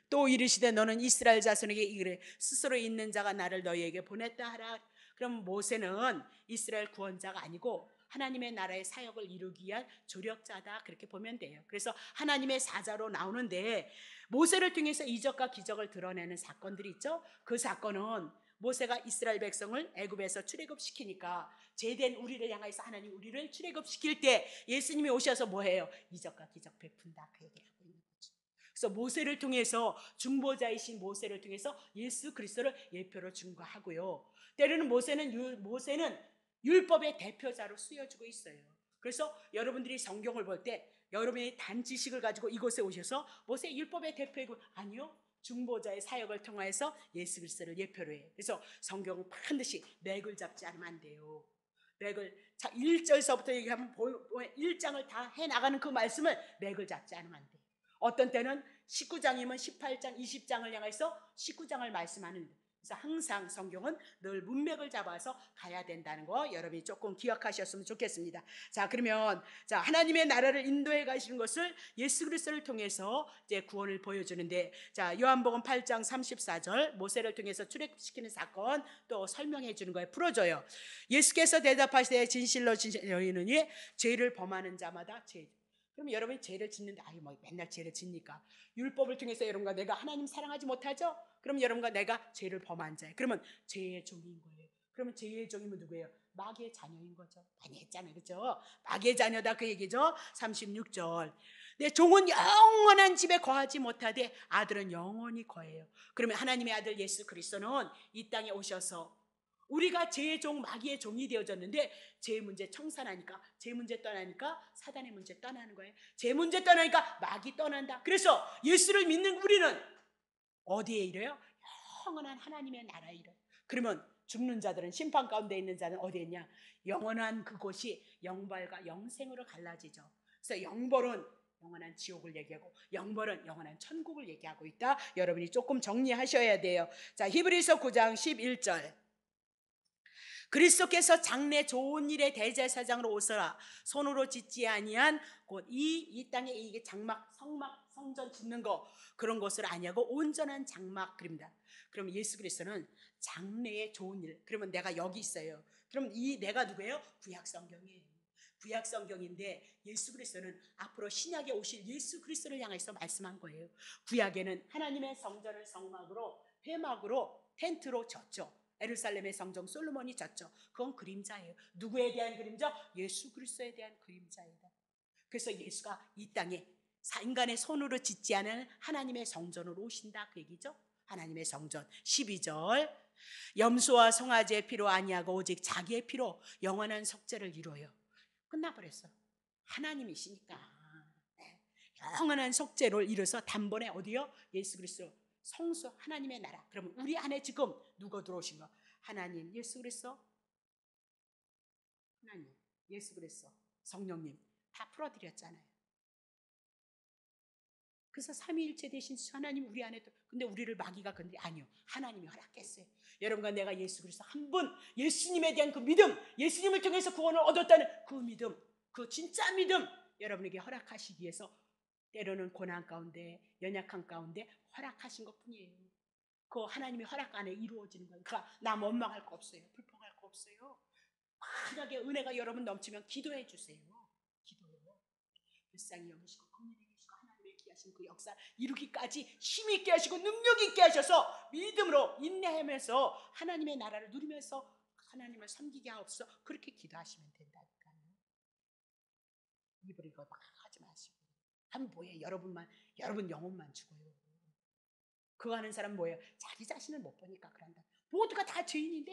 또 이르시되 너는 이스라엘 자손에게 이르래 스스로 있는 자가 나를 너희에게 보냈다 하라. 그럼 모세는 이스라엘 구원자가 아니고 하나님의 나라의 사역을 이루기 위한 조력자다, 그렇게 보면 돼요. 그래서 하나님의 사자로 나오는데 모세를 통해서 이적과 기적을 드러내는 사건들이 있죠. 그 사건은 모세가 이스라엘 백성을 애굽에서 출애굽시키니까 제된 우리를 향해서 하나님 우리를 출애굽시킬 때 예수님이 오셔서 뭐해요? 이적과 기적 베푼다, 그 얘기를 하고 있는 거죠. 그래서 모세를 통해서, 중보자이신 모세를 통해서 예수 그리스도를 예표로 증거하고요. 때로는 모세는 율법의 대표자로 쓰여지고 있어요. 그래서 여러분들이 성경을 볼 때 여러분이 단 지식을 가지고 이곳에 오셔서 모세 율법의 대표이고, 아니요, 중보자의 사역을 통해서 예수 그리스도를 예표로 해요. 그래서 성경은 반드시 맥을 잡지 않으면 안 돼요. 맥을, 자, 1절서부터 얘기하면 1장을 다 해나가는 그 말씀을 맥을 잡지 않으면 안 돼요. 어떤 때는 19장이면 18장, 20장을 향해서 19장을 말씀하는 거예요. 그래서 항상 성경은 늘 문맥을 잡아서 가야 된다는 거 여러분이 조금 기억하셨으면 좋겠습니다. 자, 그러면 자, 하나님의 나라를 인도해 가시는 것을 예수 그리스도를 통해서 이제 구원을 보여주는데, 자, 요한복음 8장 34절 모세를 통해서 출애굽시키는 사건 또 설명해 주는 거예요. 풀어줘요. 예수께서 대답하시되 진실로 너희는 죄를 범하는 자마다 죄. 그럼 여러분이 죄를 짓는데 아유 뭐 맨날 죄를 짓니까, 율법을 통해서 여러분과 내가 하나님 사랑하지 못하죠? 그럼 여러분과 내가 죄를 범한 자예요. 그러면 죄의 종인 거예요. 그러면 죄의 종이면 누구예요? 마귀의 자녀인 거죠. 많이 했잖아요, 그렇죠? 마귀의 자녀다 그 얘기죠. 36절, 내 종은 영원한 집에 거하지 못하되 아들은 영원히 거해요. 그러면 하나님의 아들 예수 그리스도는 이 땅에 오셔서 우리가 죄의 종, 마귀의 종이 되어졌는데 죄의 문제 청산하니까, 죄 문제 떠나니까 사단의 문제 떠나는 거예요. 죄 문제 떠나니까 마귀 떠난다. 그래서 예수를 믿는 우리는 어디에 이래요? 영원한 하나님의 나라에 이래요. 그러면 죽는 자들은, 심판 가운데 있는 자는 어디에 있냐? 영원한 그곳이 영벌과 영생으로 갈라지죠. 그래서 영벌은 영원한 지옥을 얘기하고 영벌은 영원한 천국을 얘기하고 있다. 여러분이 조금 정리하셔야 돼요. 자, 히브리서 9장 11절. 그리스도께서 장래 좋은 일의 대제사장으로 오서라. 손으로 짓지 아니한 곧 이 땅에 이게 장막, 성막, 성전 짓는 거 그런 것을 아니하고 온전한 장막 그립니다. 그럼 예수 그리스도는 장래의 좋은 일. 그러면 내가 여기 있어요. 그럼 이 내가 누구예요? 구약 성경이에요. 구약 성경인데 예수 그리스도는 앞으로 신약에 오실 예수 그리스도를 향해서 말씀한 거예요. 구약에는 하나님의 성전을 성막으로 회막으로 텐트로 졌죠. 예루살렘의 성정 솔로몬이 졌죠. 그건 그림자예요. 누구에 대한 그림자? 예수 그리스도에 대한 그림자이다. 그래서 예수가 이 땅에 인간의 손으로 짓지 않은 하나님의 성전으로 오신다 그 얘기죠. 하나님의 성전. 12절. 염소와 송아지의 피로 아니하고 오직 자기의 피로 영원한 속죄를 이루어요. 끝나버렸어. 하나님이시니까 영원한 속죄를 이루어서 단번에 어디요? 예수 그리스도 성수 하나님의 나라. 그러면 우리 안에 지금 누가 들어오신 거? 하나님, 예수 그리스도, 하나님, 예수 그리스도, 성령님 다 풀어드렸잖아요. 그래서 삼위일체 되신 하나님 우리 안에 근데 우리를 마귀가 건드리 아니요. 하나님이 허락했어요. 여러분과 내가 예수 그리스도 한 분, 예수님에 대한 그 믿음, 예수님을 통해서 구원을 얻었다는 그 믿음, 그 진짜 믿음 여러분에게 허락하시기 위해서 때로는 고난 가운데 연약한 가운데 허락하신 것뿐이에요. 그 하나님의 허락 안에 이루어지는 거예요. 남 원망할 거 없어요. 불평할 거 없어요. 만약에 은혜가 여러분 넘치면 기도해 주세요. 기도해요. 불쌍히 여기시고 긍휼히 계시고 하나님의 귀하신 그 역사 이루기까지 힘 있게 하시고 능력 있게 하셔서 믿음으로 인내하면서 하나님의 나라를 누리면서 하나님을 섬기게 하옵소서. 그렇게 기도하시면 된다니까요. 입을 이거 막 하지 마시고 하면 뭐예요? 여러분 영혼만 죽어요. 그거 하는 사람 뭐예요? 자기 자신을 못 보니까 그런다. 모두가 다 죄인인데.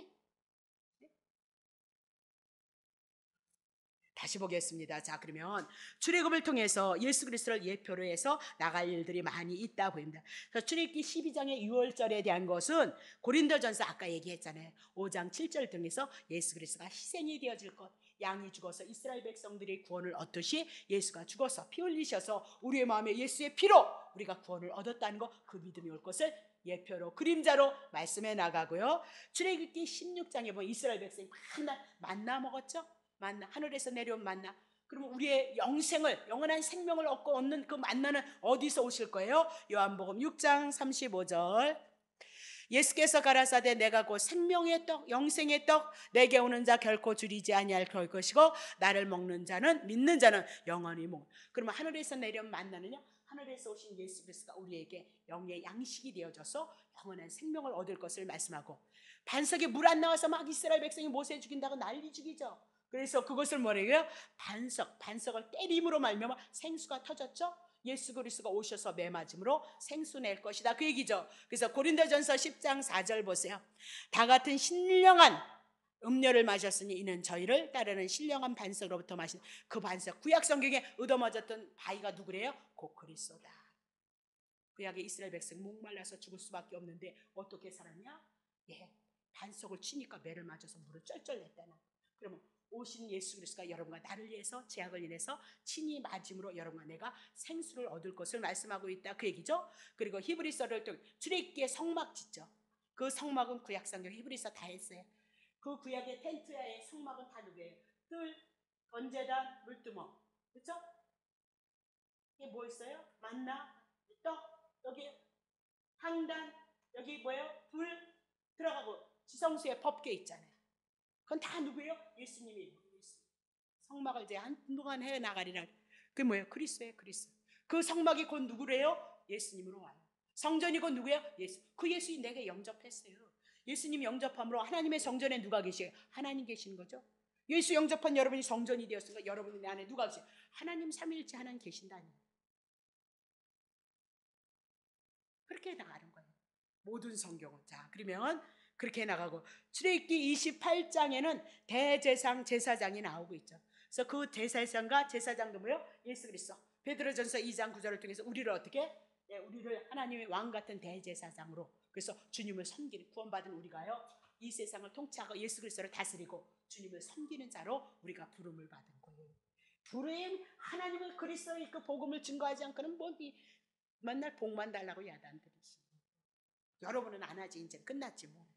네? 다시 보겠습니다. 자, 그러면 출애굽을 통해서 예수 그리스도를 예표로 해서 나갈 일들이 많이 있다 보입니다. 그래서 출애굽기 12장의 6월절에 대한 것은 고린도전서 아까 얘기했잖아요. 5장 7절 등에서 예수 그리스도가 희생이 되어질 것, 양이 죽어서 이스라엘 백성들이 구원을 얻듯이 예수가 죽어서 피 흘리셔서 우리의 마음에 예수의 피로 우리가 구원을 얻었다는 것, 그 믿음이 올 것을 예표로 그림자로 말씀해 나가고요. 출애굽기 16장에 보면 이스라엘 백성이 맨날 만나 먹었죠. 만나, 하늘에서 내려온 만나. 그러면 우리의 영원한 생명을 얻는 그 만나는 어디서 오실 거예요? 요한복음 6장 35절. 예수께서 가라사대 내가 곧 생명의 떡 영생의 떡 내게 오는 자 결코 줄이지 아니할 것이고 나를 먹는 자는 믿는 자는 영원히 먹. 그러면 하늘에서 내려온 만나는요, 하늘에서 오신 예수 그리스도가 우리에게 영의 양식이 되어져서 영원한 생명을 얻을 것을 말씀하고, 반석에 물 안 나와서 막 이스라엘 백성이 모세 죽인다고 난리 죽이죠. 그래서 그것을 뭐래요? 반석을 때림으로 말미암아 생수가 터졌죠. 예수 그리스도가 오셔서 매맞음으로 생수 낼 것이다 그 얘기죠. 그래서 고린도전서 10장 4절 보세요. 다 같은 신령한 음료를 마셨으니 이는 저희를 따르는 신령한 반석으로부터 마신 그 반석. 구약 성경에 얻어맞았던 바위가 누구래요? 곧 그리스도다. 구약의 이스라엘 백성 목말라서 죽을 수밖에 없는데 어떻게 살았냐? 반석을 치니까 매를 맞아서 물을 쩔쩔 냈다는. 그러면 오신 예수 그리스도가 여러분과 나를 위해서 제약을 인해서 친히 맞음으로 여러분과 내가 생수를 얻을 것을 말씀하고 있다 그 얘기죠. 그리고 히브리서를 통해 출애굽기의 성막 짓죠. 그 성막은 구약 성경 히브리서 다 했어요. 그 구약의 텐트의 성막은 다 누구예요? 뜰, 번제단, 물두멍. 그렇죠? 이게 뭐 있어요? 만나, 떡, 여기 항단, 여기 뭐예요? 불 들어가고 지성소에 법궤 있잖아요. 그건 다 누구예요? 예수님이. 성막을 이제 한동안 해나가리라. 그게 뭐예요? 그리스도예요. 그리스도. 그 성막이 곧 누구래요? 예수님으로 와요. 성전이 곧 누구예요? 예수. 그 예수님 내게 영접했어요. 예수님 영접함으로 하나님의 성전에 누가 계세요? 하나님 계시는 거죠. 예수 영접한 여러분이 성전이 되었으니까 여러분 안에 누가 계세요? 하나님 삼위일체 하나님 계신다니. 그렇게 나가는 거예요. 모든 성경은. 자, 그러면 그렇게 나가고 출애굽기 28장에는 대제상 제사장이 나오고 있죠. 그래서 그 대제사장과 제사장도 뭐예요? 예수 그리스도. 베드로전서 2장 9절을 통해서 우리를 어떻게? 우리를 하나님의 왕 같은 대제사장으로, 그래서 주님을 섬기는, 구원받은 우리가요 이 세상을 통치하고 예수 그리스도를 다스리고 주님을 섬기는 자로 우리가 부름을 받은 거예요. 불행 하나님의 그리스도의 그 복음을 증거하지 않고는 맨날 복만 달라고 야단들이시. 여러분은 안 하지. 이제 끝났지 뭐.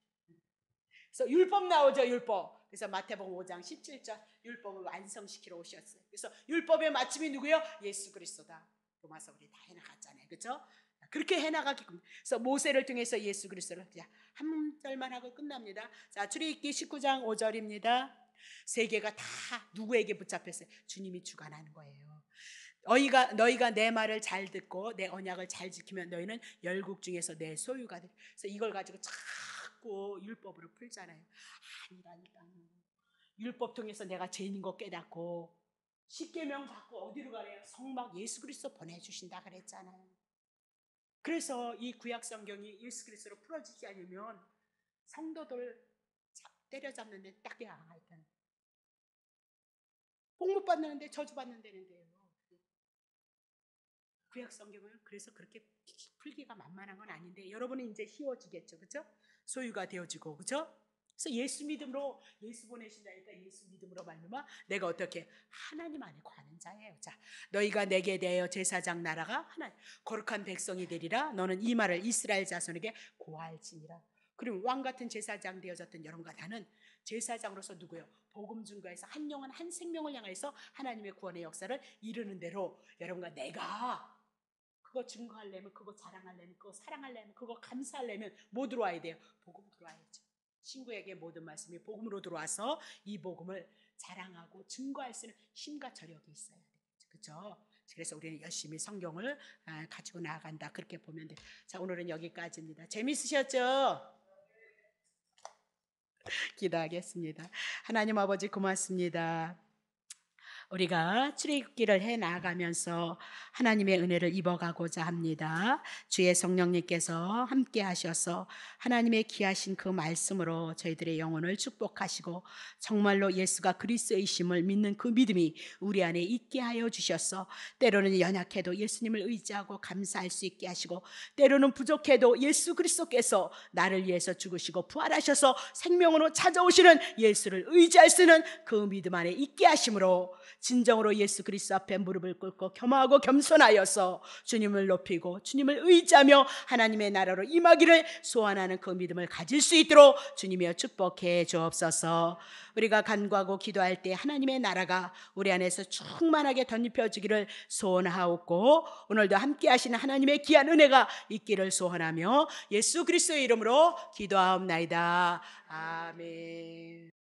그래서 율법 나오죠, 율법. 그래서 마태복음 5장 17절 율법을 완성시키러 오셨어요. 그래서 율법의 마침이 누구요? 예수 그리스도다. 로마서 우리 다 해나갔잖아요, 그렇죠? 그렇게 해나가게끔. 그래서 모세를 통해서 예수 그리스도를 한 절만 하고 끝납니다. 자, 출애굽기 19장 5절입니다. 세계가 다 누구에게 붙잡혔어요? 주님이 주관하는 거예요. 너희가 내 말을 잘 듣고 내 언약을 잘 지키면 너희는 열국 중에서 내 소유가 돼. 그래서 이걸 가지고 자꾸 율법으로 풀잖아요. 아니라니까. 율법 통해서 내가 죄인인 거 깨닫고 십계명 받고 어디로 가래요? 성막 예수 그리스도 보내주신다 그랬잖아요. 그래서 이 구약 성경이 예수 그리스도로 풀어지지 않으면 성도들 때려잡는데 딱이야. 하여튼 복 못 받는데 저주 받는다는데요. 구약 성경을 그래서 그렇게 풀기가 만만한 건 아닌데 여러분은 이제 쉬워지겠죠, 그렇죠? 소유가 되어지고, 그렇죠? 그래서 예수 믿음으로 예수 보내신다니까 예수 믿음으로 말미암아 내가 어떻게 하나님 안에 거하는 자예요. 자, 너희가 내게 대하여 제사장 나라가 하나님 거룩한 백성이 되리라. 너는 이 말을 이스라엘 자손에게 고할지니라. 그럼 왕 같은 제사장 되어졌던 여러분과 나는 제사장으로서 누구요? 복음 증거에서 한 영혼 한 생명을 향해서 하나님의 구원의 역사를 이루는 대로 여러분과 내가 그거 증거하려면, 그거 자랑하려면, 그거 사랑하려면, 그거 감사하려면 뭐 들어와야 돼요? 복음 들어와야죠. 친구에게 모든 말씀이 복음으로 들어와서 이 복음을 자랑하고 증거할 수 있는 힘과 저력이 있어야 돼요. 그렇죠? 그래서 우리는 열심히 성경을 가지고 나아간다. 그렇게 보면 돼요. 자, 오늘은 여기까지입니다. 재밌으셨죠? 기도하겠습니다. 하나님 아버지 고맙습니다. 우리가 출애굽기를 해 나가면서 하나님의 은혜를 입어가고자 합니다. 주의 성령님께서 함께 하셔서 하나님의 귀하신 그 말씀으로 저희들의 영혼을 축복하시고 정말로 예수가 그리스도이심을 믿는 그 믿음이 우리 안에 있게 하여 주셔서 때로는 연약해도 예수님을 의지하고 감사할 수 있게 하시고 때로는 부족해도 예수 그리스도께서 나를 위해서 죽으시고 부활하셔서 생명으로 찾아오시는 예수를 의지할 수 있는 그 믿음 안에 있게 하심으로 진정으로 예수 그리스도 앞에 무릎을 꿇고 겸하고 겸손하여서 주님을 높이고 주님을 의지하며 하나님의 나라로 임하기를 소원하는 그 믿음을 가질 수 있도록 주님이여 축복해 주옵소서. 우리가 간구하고 기도할 때 하나님의 나라가 우리 안에서 충만하게 덧입혀지기를 소원하옵고 오늘도 함께 하시는 하나님의 귀한 은혜가 있기를 소원하며 예수 그리스도의 이름으로 기도하옵나이다. 아멘.